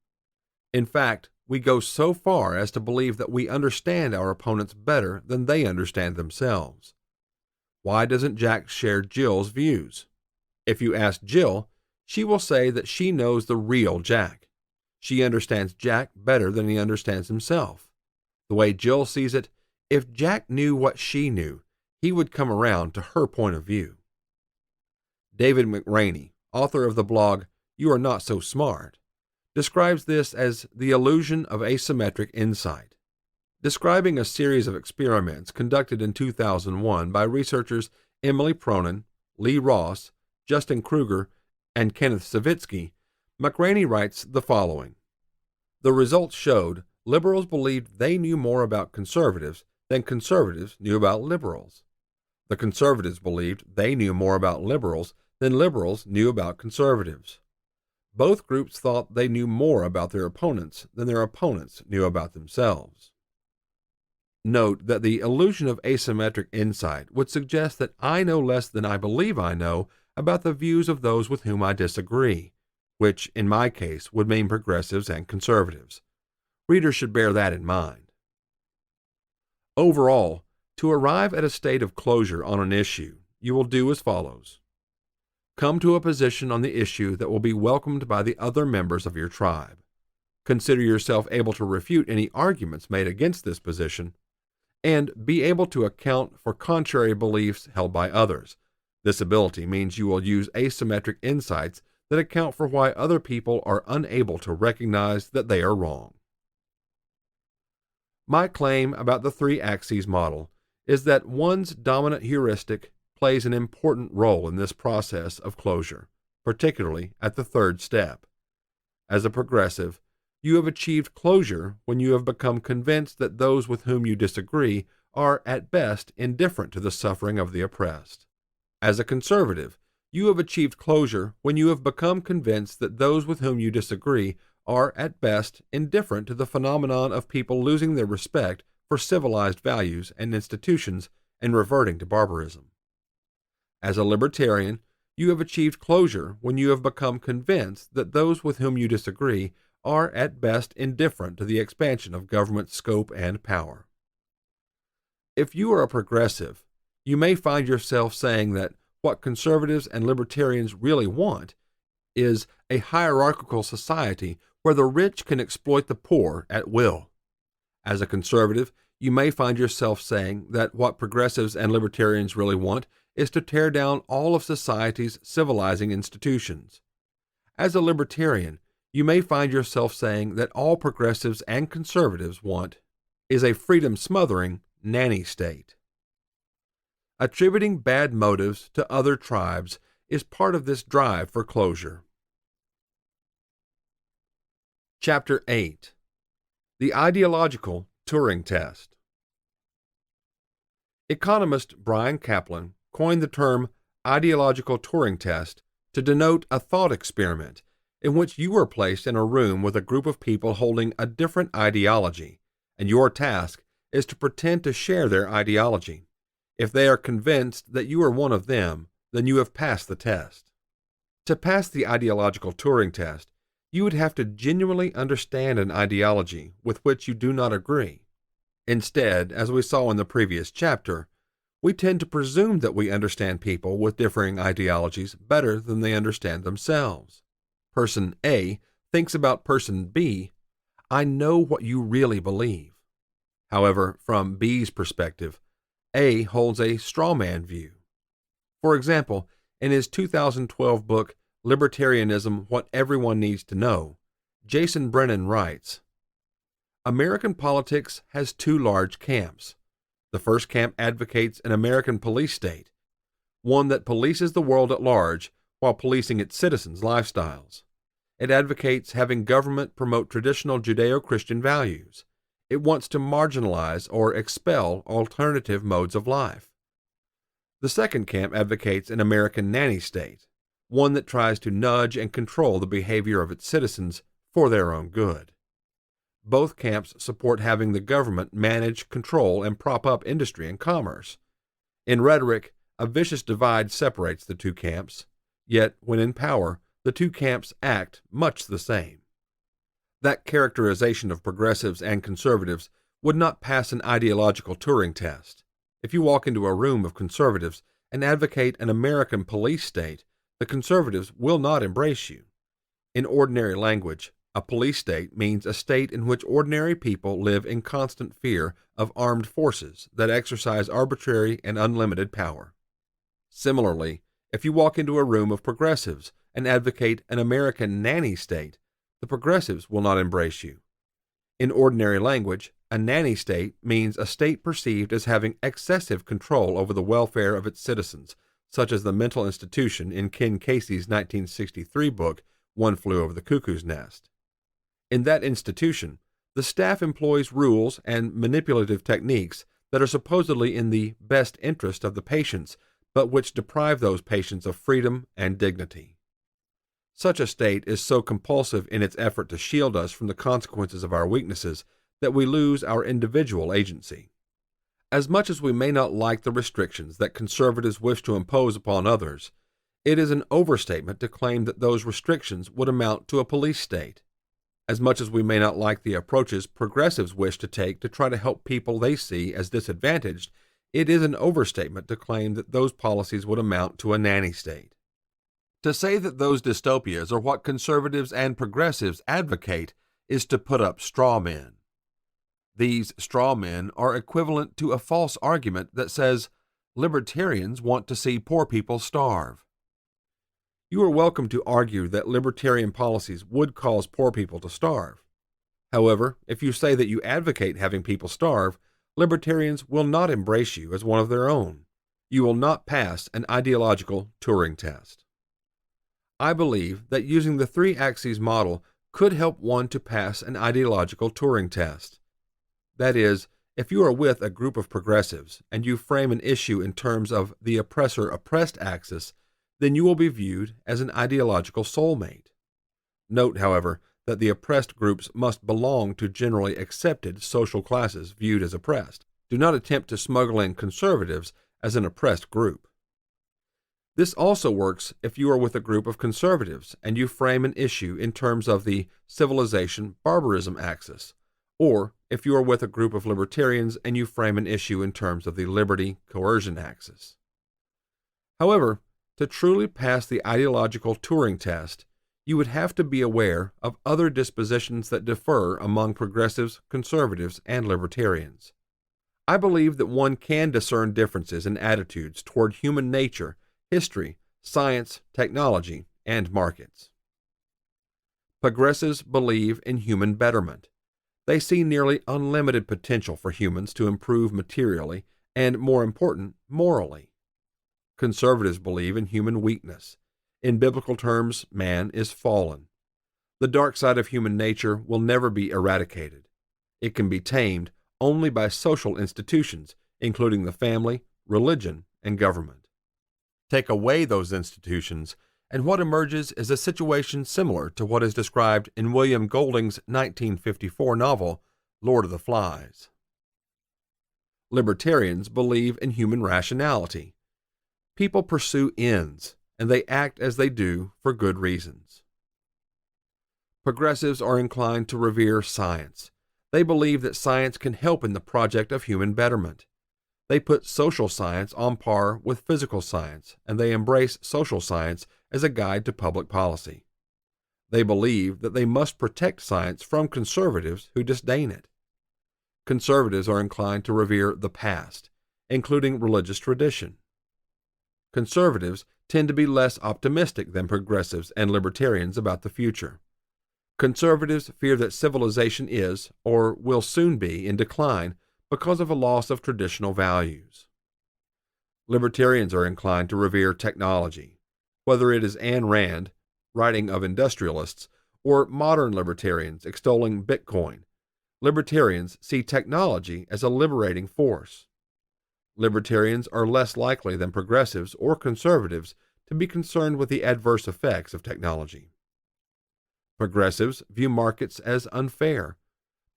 In fact, we go so far as to believe that we understand our opponents better than they understand themselves. Why doesn't Jack share Jill's views? If you ask Jill, she will say that she knows the real Jack. She understands Jack better than he understands himself. The way Jill sees it, if Jack knew what she knew, he would come around to her point of view. David McRaney, author of the blog You Are Not So Smart, describes this as the illusion of asymmetric insight. Describing a series of experiments conducted in 2001 by researchers Emily Pronin, Lee Ross, Justin Kruger, and Kenneth Savitsky, McRaney writes the following. The results showed liberals believed they knew more about conservatives than conservatives knew about liberals. The conservatives believed they knew more about liberals than liberals knew about conservatives. Both groups thought they knew more about their opponents than their opponents knew about themselves. Note that the illusion of asymmetric insight would suggest that I know less than I believe I know about the views of those with whom I disagree, which in my case would mean progressives and conservatives. Readers should bear that in mind. Overall, to arrive at a state of closure on an issue, you will do as follows. Come to a position on the issue that will be welcomed by the other members of your tribe. Consider yourself able to refute any arguments made against this position, and be able to account for contrary beliefs held by others. This ability means you will use asymmetric insights that account for why other people are unable to recognize that they are wrong. My claim about the three axes model is that one's dominant heuristic plays an important role in this process of closure, particularly at the third step. As a progressive, you have achieved closure when you have become convinced that those with whom you disagree are at best indifferent to the suffering of the oppressed. As a conservative, you have achieved closure when you have become convinced that those with whom you disagree are at best indifferent to the phenomenon of people losing their respect for civilized values and institutions and reverting to barbarism. As a libertarian, you have achieved closure when you have become convinced that those with whom you disagree are at best indifferent to the expansion of government scope and power. If you are a progressive, you may find yourself saying that what conservatives and libertarians really want is a hierarchical society where the rich can exploit the poor at will. As a conservative, you may find yourself saying that what progressives and libertarians really want is to tear down all of society's civilizing institutions. As a libertarian, you may find yourself saying that all progressives and conservatives want is a freedom-smothering nanny state. Attributing bad motives to other tribes is part of this drive for closure. Chapter 8. The Ideological Turing Test. Economist Brian Kaplan coined the term ideological Turing test to denote a thought experiment in which you are placed in a room with a group of people holding a different ideology, and your task is to pretend to share their ideology. If they are convinced that you are one of them, then you have passed the test. To pass the ideological Turing test, you would have to genuinely understand an ideology with which you do not agree. Instead, as we saw in the previous chapter, we tend to presume that we understand people with differing ideologies better than they understand themselves. Person A thinks about person B, "I know what you really believe." However, from B's perspective, A holds a straw man view. For example, in his 2012 book, Libertarianism, What Everyone Needs to Know, Jason Brennan writes, American politics has two large camps. The first camp advocates an American police state, one that polices the world at large while policing its citizens' lifestyles. It advocates having government promote traditional Judeo-Christian values. It wants to marginalize or expel alternative modes of life. The second camp advocates an American nanny state, one that tries to nudge and control the behavior of its citizens for their own good. Both camps support having the government manage, control, and prop up industry and commerce. In rhetoric, a vicious divide separates the two camps, yet when in power, the two camps act much the same. That characterization of progressives and conservatives would not pass an ideological Turing test. If you walk into a room of conservatives and advocate an American police state, the conservatives will not embrace you. In ordinary language, a police state means a state in which ordinary people live in constant fear of armed forces that exercise arbitrary and unlimited power. Similarly, if you walk into a room of progressives and advocate an American nanny state, the progressives will not embrace you. In ordinary language, a nanny state means a state perceived as having excessive control over the welfare of its citizens, such as the mental institution in Ken Casey's 1963 book, One Flew Over the Cuckoo's Nest. In that institution, the staff employs rules and manipulative techniques that are supposedly in the best interest of the patients, but which deprive those patients of freedom and dignity. Such a state is so compulsive in its effort to shield us from the consequences of our weaknesses that we lose our individual agency. As much as we may not like the restrictions that conservatives wish to impose upon others, it is an overstatement to claim that those restrictions would amount to a police state. As much as we may not like the approaches progressives wish to take to try to help people they see as disadvantaged, it is an overstatement to claim that those policies would amount to a nanny state. To say that those dystopias are what conservatives and progressives advocate is to put up straw men. These straw men are equivalent to a false argument that says libertarians want to see poor people starve. You are welcome to argue that libertarian policies would cause poor people to starve. However, if you say that you advocate having people starve, libertarians will not embrace you as one of their own. You will not pass an ideological Turing test. I believe that using the three axes model could help one to pass an ideological Turing test. That is, if you are with a group of progressives and you frame an issue in terms of the oppressor-oppressed axis, then you will be viewed as an ideological soulmate. Note, however, that the oppressed groups must belong to generally accepted social classes viewed as oppressed. Do not attempt to smuggle in conservatives as an oppressed group. This also works if you are with a group of conservatives and you frame an issue in terms of the civilization-barbarism axis, or if you are with a group of libertarians and you frame an issue in terms of the liberty-coercion axis. However, to truly pass the ideological Turing test, you would have to be aware of other dispositions that differ among progressives, conservatives, and libertarians. I believe that one can discern differences in attitudes toward human nature, history, science, technology, and markets. Progressives believe in human betterment. They see nearly unlimited potential for humans to improve materially and, more important, morally. Conservatives believe in human weakness. In biblical terms, man is fallen. The dark side of human nature will never be eradicated. It can be tamed only by social institutions, including the family, religion, and government. Take away those institutions, and what emerges is a situation similar to what is described in William Golding's 1954 novel, Lord of the Flies. Libertarians believe in human rationality. People pursue ends, and they act as they do for good reasons. Progressives are inclined to revere science. They believe that science can help in the project of human betterment. They put social science on par with physical science, and they embrace social science as a guide to public policy. They believe that they must protect science from conservatives who disdain it. Conservatives are inclined to revere the past, including religious tradition. Conservatives tend to be less optimistic than progressives and libertarians about the future. Conservatives fear that civilization is, or will soon be, in decline because of a loss of traditional values. Libertarians are inclined to revere technology, whether it is Ayn Rand, writing of industrialists, or modern libertarians extolling Bitcoin. Libertarians see technology as a liberating force. Libertarians are less likely than progressives or conservatives to be concerned with the adverse effects of technology. Progressives view markets as unfair.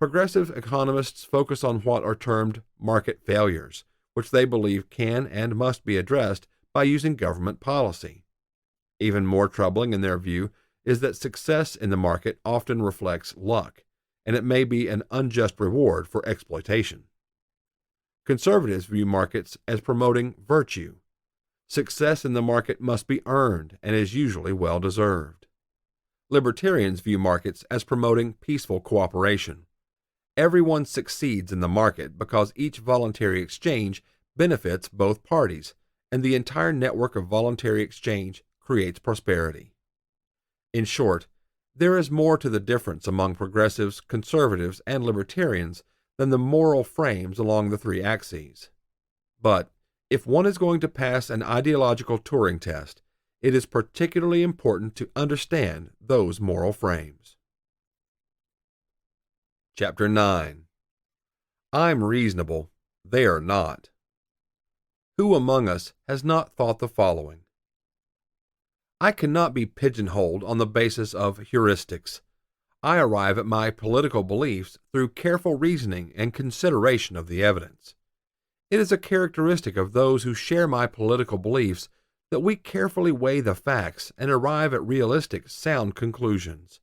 Progressive economists focus on what are termed market failures, which they believe can and must be addressed by using government policy. Even more troubling in their view is that success in the market often reflects luck, and it may be an unjust reward for exploitation. Conservatives view markets as promoting virtue. Success in the market must be earned and is usually well-deserved. Libertarians view markets as promoting peaceful cooperation. Everyone succeeds in the market because each voluntary exchange benefits both parties, and the entire network of voluntary exchange creates prosperity. In short, there is more to the difference among progressives, conservatives, and libertarians than the moral frames along the three axes. But if one is going to pass an ideological Turing test, it is particularly important to understand those moral frames. Chapter 9. I'm reasonable, they are not. Who among us has not thought the following? I cannot be pigeonholed on the basis of heuristics. I arrive at my political beliefs through careful reasoning and consideration of the evidence. It is a characteristic of those who share my political beliefs that we carefully weigh the facts and arrive at realistic, sound conclusions.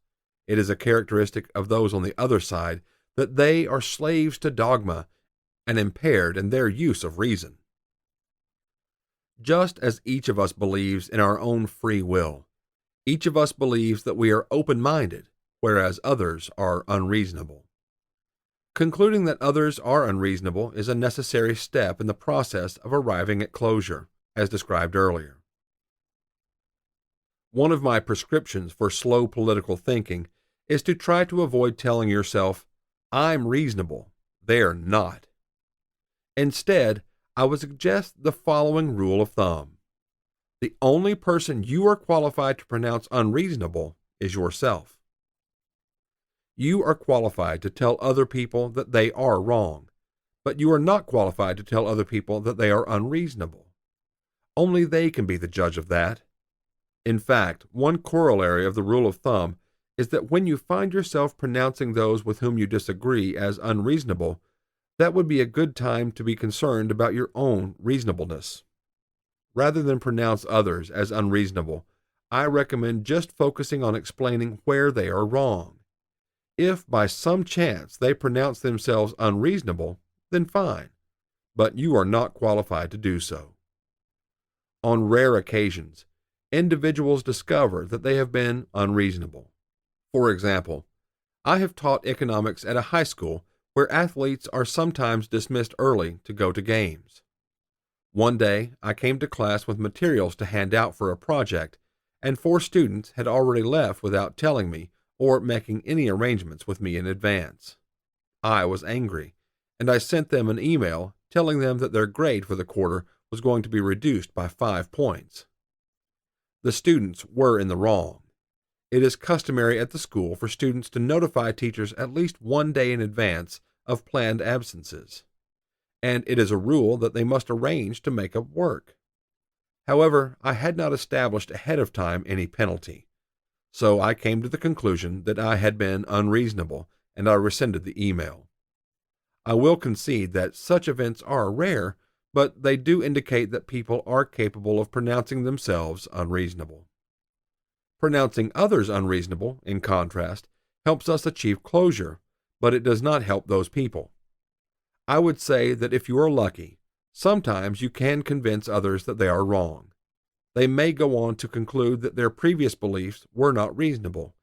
It is a characteristic of those on the other side that they are slaves to dogma and impaired in their use of reason. Just as each of us believes in our own free will, each of us believes that we are open-minded, whereas others are unreasonable. Concluding that others are unreasonable is a necessary step in the process of arriving at closure, as described earlier. One of my prescriptions for slow political thinking is to try to avoid telling yourself, I'm reasonable, they're not. Instead, I would suggest the following rule of thumb. The only person you are qualified to pronounce unreasonable is yourself. You are qualified to tell other people that they are wrong, but you are not qualified to tell other people that they are unreasonable. Only they can be the judge of that. In fact, one corollary of the rule of thumb is that when you find yourself pronouncing those with whom you disagree as unreasonable, that would be a good time to be concerned about your own reasonableness. Rather than pronounce others as unreasonable, I recommend just focusing on explaining where they are wrong. If by some chance they pronounce themselves unreasonable, then fine, but you are not qualified to do so. On rare occasions, individuals discover that they have been unreasonable. For example, I have taught economics at a high school where athletes are sometimes dismissed early to go to games. One day, I came to class with materials to hand out for a project, and 4 students had already left without telling me or making any arrangements with me in advance. I was angry, and I sent them an email telling them that their grade for the quarter was going to be reduced by 5 points. The students were in the wrong. It is customary at the school for students to notify teachers at least 1 day in advance of planned absences, and it is a rule that they must arrange to make up work. However, I had not established ahead of time any penalty, so I came to the conclusion that I had been unreasonable, and I rescinded the email. I will concede that such events are rare, but they do indicate that people are capable of pronouncing themselves unreasonable. Pronouncing others unreasonable, in contrast, helps us achieve closure, but it does not help those people. I would say that if you are lucky, sometimes you can convince others that they are wrong. They may go on to conclude that their previous beliefs were not reasonable,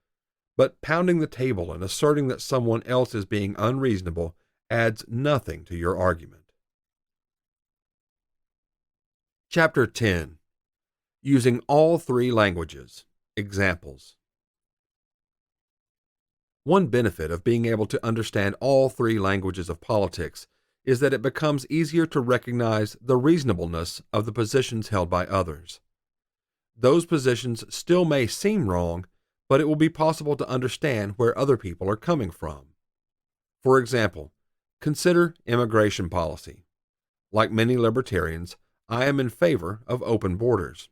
but pounding the table and asserting that someone else is being unreasonable adds nothing to your argument. Chapter 10. Using all three languages. Examples. One benefit of being able to understand all three languages of politics is that it becomes easier to recognize the reasonableness of the positions held by others. Those positions still may seem wrong, but it will be possible to understand where other people are coming from. For example, consider immigration policy. Like many libertarians, I am in favor of open borders.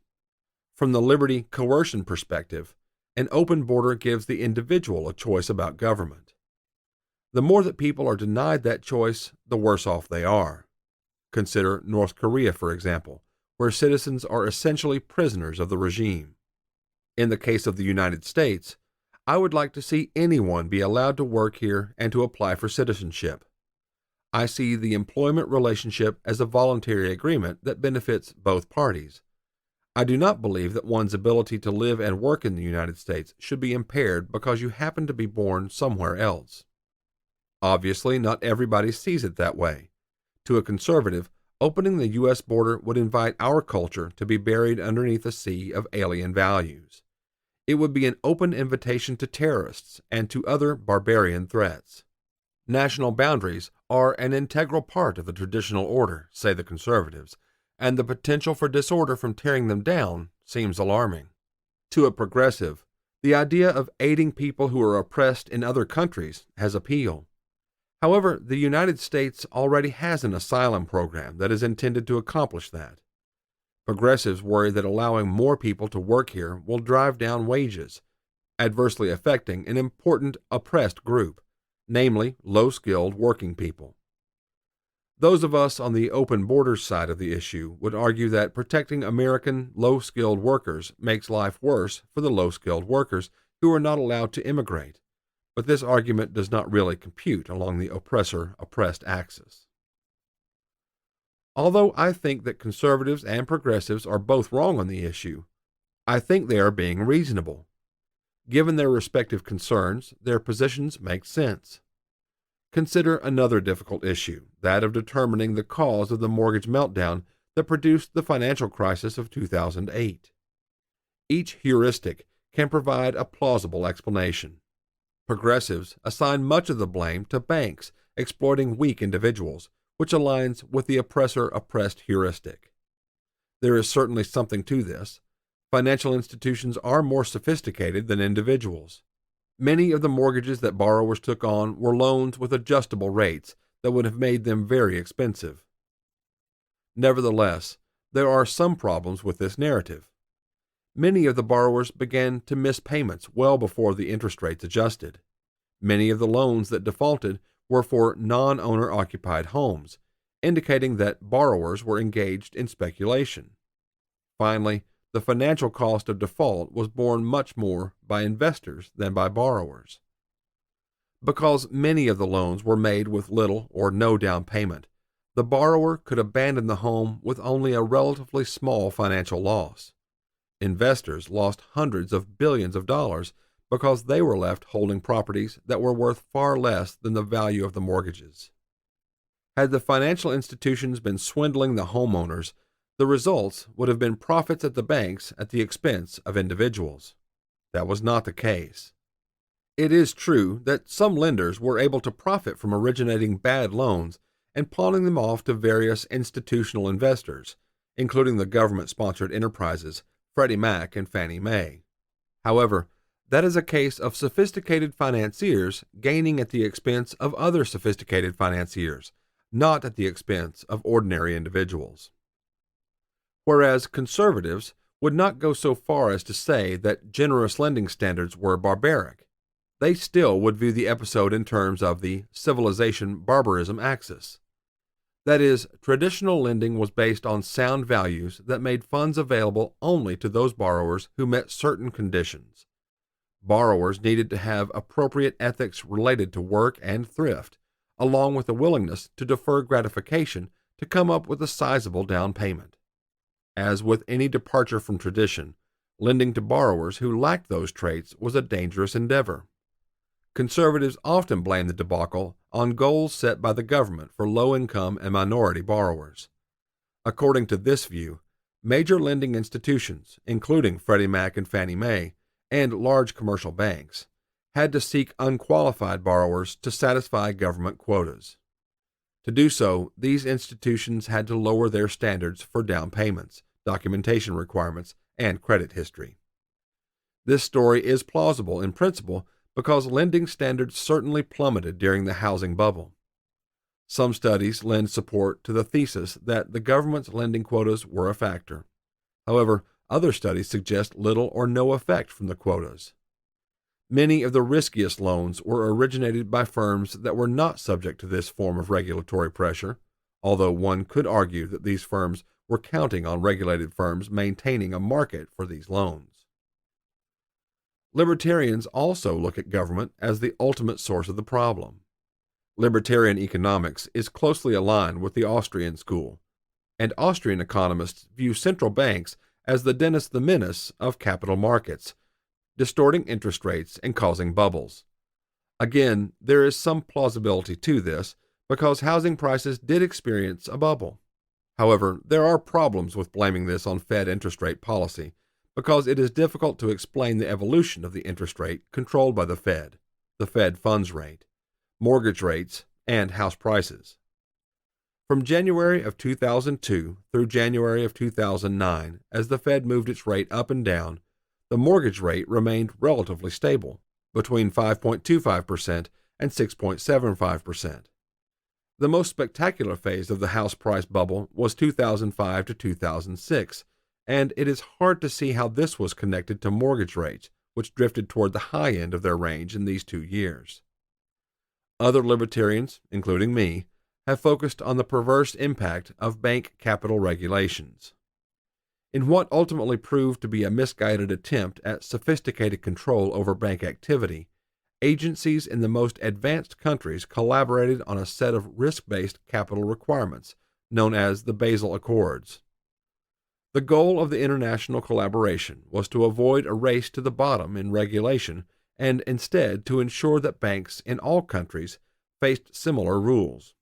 From the liberty coercion perspective, an open border gives the individual a choice about government. The more that people are denied that choice, the worse off they are. Consider North Korea, for example, where citizens are essentially prisoners of the regime. In the case of the United States, I would like to see anyone be allowed to work here and to apply for citizenship. I see the employment relationship as a voluntary agreement that benefits both parties. I do not believe that one's ability to live and work in the United States should be impaired because you happen to be born somewhere else. Obviously, not everybody sees it that way. To a conservative, opening the U.S. border would invite our culture to be buried underneath a sea of alien values. It would be an open invitation to terrorists and to other barbarian threats. National boundaries are an integral part of the traditional order, say the conservatives, and the potential for disorder from tearing them down seems alarming. To a progressive, the idea of aiding people who are oppressed in other countries has appeal. However, the United States already has an asylum program that is intended to accomplish that. Progressives worry that allowing more people to work here will drive down wages, adversely affecting an important oppressed group, namely low-skilled working people. Those of us on the open borders side of the issue would argue that protecting American low-skilled workers makes life worse for the low-skilled workers who are not allowed to immigrate, but this argument does not really compute along the oppressor-oppressed axis. Although I think that conservatives and progressives are both wrong on the issue, I think they are being reasonable. Given their respective concerns, their positions make sense. Consider another difficult issue, that of determining the cause of the mortgage meltdown that produced the financial crisis of 2008. Each heuristic can provide a plausible explanation. Progressives assign much of the blame to banks exploiting weak individuals, which aligns with the oppressor-oppressed heuristic. There is certainly something to this. Financial institutions are more sophisticated than individuals. Many of the mortgages that borrowers took on were loans with adjustable rates that would have made them very expensive. Nevertheless, there are some problems with this narrative. Many of the borrowers began to miss payments well before the interest rates adjusted. Many of the loans that defaulted were for non-owner-occupied homes, indicating that borrowers were engaged in speculation. Finally, the financial cost of default was borne much more by investors than by borrowers. Because many of the loans were made with little or no down payment, the borrower could abandon the home with only a relatively small financial loss. Investors lost hundreds of billions of dollars because they were left holding properties that were worth far less than the value of the mortgages. Had the financial institutions been swindling the homeowners, the results would have been profits at the banks at the expense of individuals. That was not the case. It is true that some lenders were able to profit from originating bad loans and pawning them off to various institutional investors, including the government-sponsored enterprises Freddie Mac and Fannie Mae. However, that is a case of sophisticated financiers gaining at the expense of other sophisticated financiers, not at the expense of ordinary individuals. Whereas conservatives would not go so far as to say that generous lending standards were barbaric, they still would view the episode in terms of the civilization-barbarism axis. That is, traditional lending was based on sound values that made funds available only to those borrowers who met certain conditions. Borrowers needed to have appropriate ethics related to work and thrift, along with a willingness to defer gratification to come up with a sizable down payment. As with any departure from tradition, lending to borrowers who lacked those traits was a dangerous endeavor. Conservatives often blame the debacle on goals set by the government for low-income and minority borrowers. According to this view, major lending institutions, including Freddie Mac and Fannie Mae, and large commercial banks, had to seek unqualified borrowers to satisfy government quotas. To do so, these institutions had to lower their standards for down payments, documentation requirements, and credit history. This story is plausible in principle because lending standards certainly plummeted during the housing bubble. Some studies lend support to the thesis that the government's lending quotas were a factor. However, other studies suggest little or no effect from the quotas. Many of the riskiest loans were originated by firms that were not subject to this form of regulatory pressure, although one could argue that these firms were counting on regulated firms maintaining a market for these loans. Libertarians also look at government as the ultimate source of the problem. Libertarian economics is closely aligned with the Austrian school, and Austrian economists view central banks as the Dennis the Menace of capital markets, distorting interest rates and causing bubbles. Again, there is some plausibility to this because housing prices did experience a bubble. However, there are problems with blaming this on Fed interest rate policy because it is difficult to explain the evolution of the interest rate controlled by the Fed funds rate, mortgage rates, and house prices. From January of 2002 through January of 2009, as the Fed moved its rate up and down, the mortgage rate remained relatively stable, between 5.25% and 6.75%. The most spectacular phase of the house price bubble was 2005 to 2006, and it is hard to see how this was connected to mortgage rates, which drifted toward the high end of their range in these 2 years. Other libertarians, including me, have focused on the perverse impact of bank capital regulations. In what ultimately proved to be a misguided attempt at sophisticated control over bank activity, agencies in the most advanced countries collaborated on a set of risk-based capital requirements, known as the Basel Accords. The goal of the international collaboration was to avoid a race to the bottom in regulation and instead to ensure that banks in all countries faced similar rules.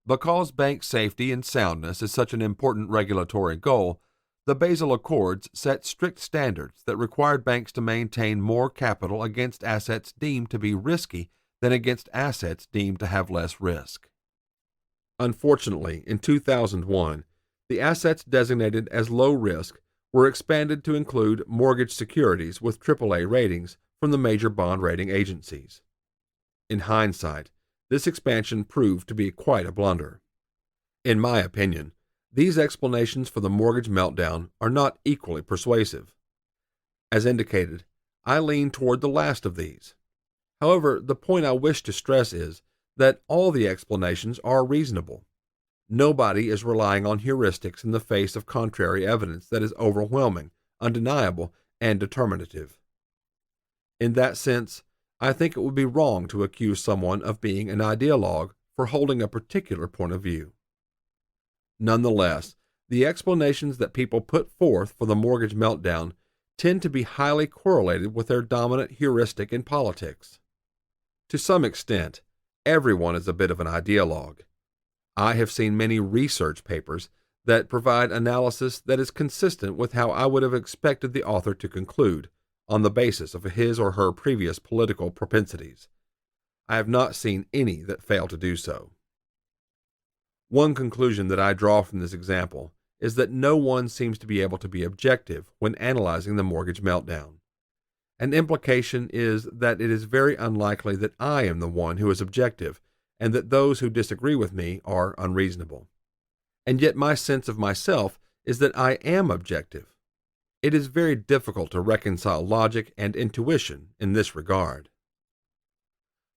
Because bank safety and soundness is such an important regulatory goal, the Basel Accords set strict standards that required banks to maintain more capital against assets deemed to be risky than against assets deemed to have less risk. Unfortunately, in 2001, the assets designated as low risk were expanded to include mortgage securities with AAA ratings from the major bond rating agencies. In hindsight, this expansion proved to be quite a blunder. In my opinion, these explanations for the mortgage meltdown are not equally persuasive. As indicated, I lean toward the last of these. However, the point I wish to stress is that all the explanations are reasonable. Nobody is relying on heuristics in the face of contrary evidence that is overwhelming, undeniable, and determinative. In that sense, I think it would be wrong to accuse someone of being an ideologue for holding a particular point of view. Nonetheless, the explanations that people put forth for the mortgage meltdown tend to be highly correlated with their dominant heuristic in politics. To some extent, everyone is a bit of an ideologue. I have seen many research papers that provide analysis that is consistent with how I would have expected the author to conclude, on the basis of his or her previous political propensities. I have not seen any that fail to do so. One conclusion that I draw from this example is that no one seems to be able to be objective when analyzing the mortgage meltdown. An implication is that it is very unlikely that I am the one who is objective, and that those who disagree with me are unreasonable. And yet my sense of myself is that I am objective. It is very difficult to reconcile logic and intuition in this regard.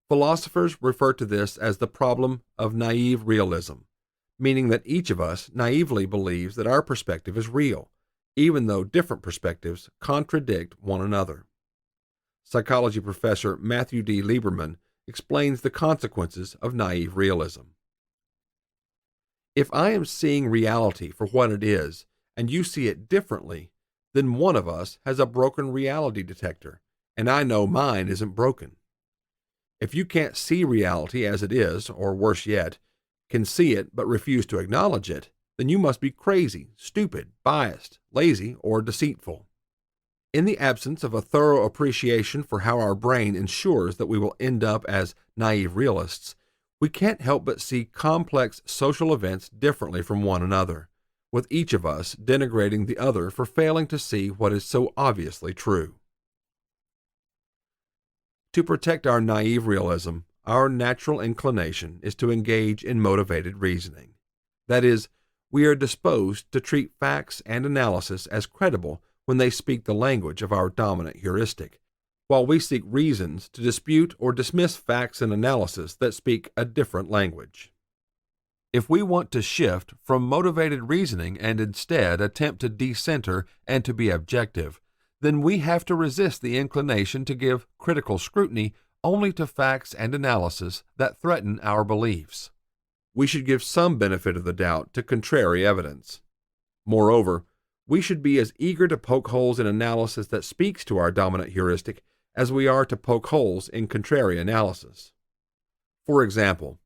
Philosophers refer to this as the problem of naive realism, meaning that each of us naively believes that our perspective is real, even though different perspectives contradict one another. Psychology professor Matthew D. Lieberman explains the consequences of naive realism. If I am seeing reality for what it is, and you see it differently, then one of us has a broken reality detector, and I know mine isn't broken. If you can't see reality as it is, or worse yet, can see it but refuse to acknowledge it, then you must be crazy, stupid, biased, lazy, or deceitful. In the absence of a thorough appreciation for how our brain ensures that we will end up as naive realists, we can't help but see complex social events differently from one another, with each of us denigrating the other for failing to see what is so obviously true. To protect our naive realism, our natural inclination is to engage in motivated reasoning. That is, we are disposed to treat facts and analysis as credible when they speak the language of our dominant heuristic, while we seek reasons to dispute or dismiss facts and analysis that speak a different language. If we want to shift from motivated reasoning and instead attempt to decenter and to be objective, then we have to resist the inclination to give critical scrutiny only to facts and analysis that threaten our beliefs. We should give some benefit of the doubt to contrary evidence. Moreover, we should be as eager to poke holes in analysis that speaks to our dominant heuristic as we are to poke holes in contrary analysis. For example,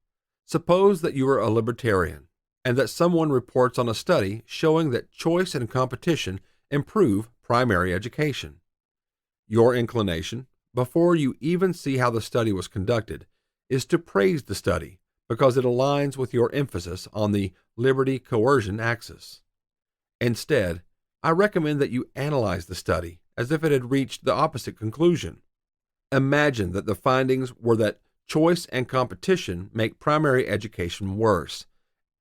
suppose that you are a libertarian and that someone reports on a study showing that choice and competition improve primary education. Your inclination, before you even see how the study was conducted, is to praise the study because it aligns with your emphasis on the liberty-coercion axis. Instead, I recommend that you analyze the study as if it had reached the opposite conclusion. Imagine that the findings were that choice and competition make primary education worse,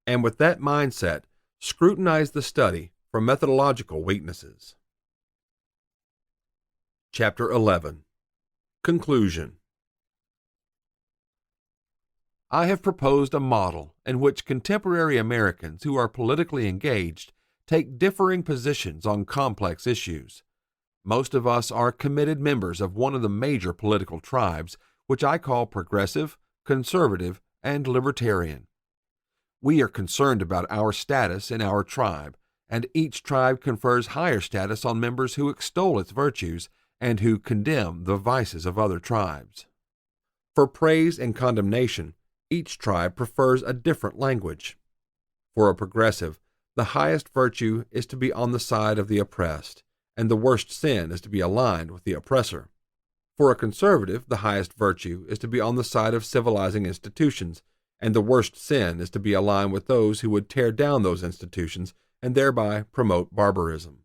and with that mindset, scrutinize the study for methodological weaknesses. Chapter 11. Conclusion. I have proposed a model in which contemporary Americans who are politically engaged take differing positions on complex issues. Most of us are committed members of one of the major political tribes, which I call progressive, conservative, and libertarian. We are concerned about our status in our tribe, and each tribe confers higher status on members who extol its virtues and who condemn the vices of other tribes. For praise and condemnation, each tribe prefers a different language. For a progressive, the highest virtue is to be on the side of the oppressed, and the worst sin is to be aligned with the oppressor. For a conservative, the highest virtue is to be on the side of civilizing institutions, and the worst sin is to be aligned with those who would tear down those institutions and thereby promote barbarism.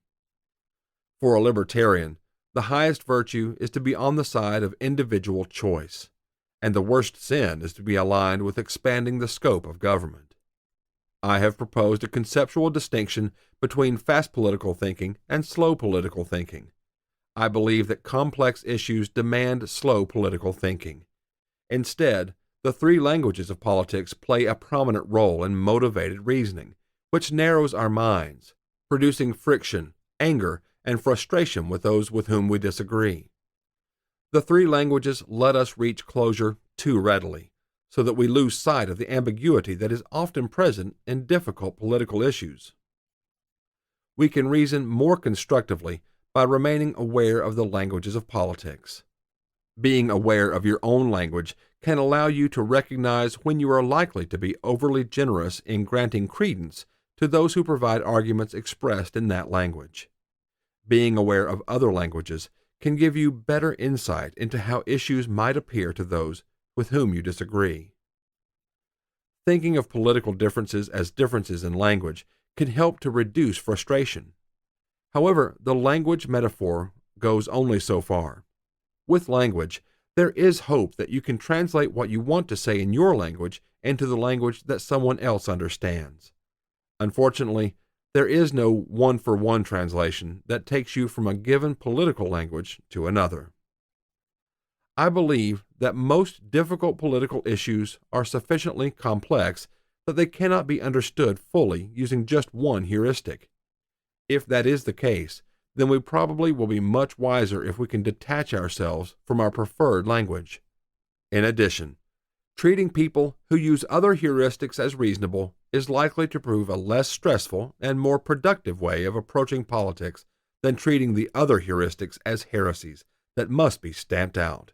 For a libertarian, the highest virtue is to be on the side of individual choice, and the worst sin is to be aligned with expanding the scope of government. I have proposed a conceptual distinction between fast political thinking and slow political thinking. I believe that complex issues demand slow political thinking. Instead, the three languages of politics play a prominent role in motivated reasoning, which narrows our minds, producing friction, anger, and frustration with those with whom we disagree. The three languages let us reach closure too readily, so that we lose sight of the ambiguity that is often present in difficult political issues. We can reason more constructively by remaining aware of the languages of politics. Being aware of your own language can allow you to recognize when you are likely to be overly generous in granting credence to those who provide arguments expressed in that language. Being aware of other languages can give you better insight into how issues might appear to those with whom you disagree. Thinking of political differences as differences in language can help to reduce frustration. However, the language metaphor goes only so far. With language, there is hope that you can translate what you want to say in your language into the language that someone else understands. Unfortunately, there is no one-for-one translation that takes you from a given political language to another. I believe that most difficult political issues are sufficiently complex that they cannot be understood fully using just one heuristic. If that is the case, then we probably will be much wiser if we can detach ourselves from our preferred language. In addition, treating people who use other heuristics as reasonable is likely to prove a less stressful and more productive way of approaching politics than treating the other heuristics as heresies that must be stamped out.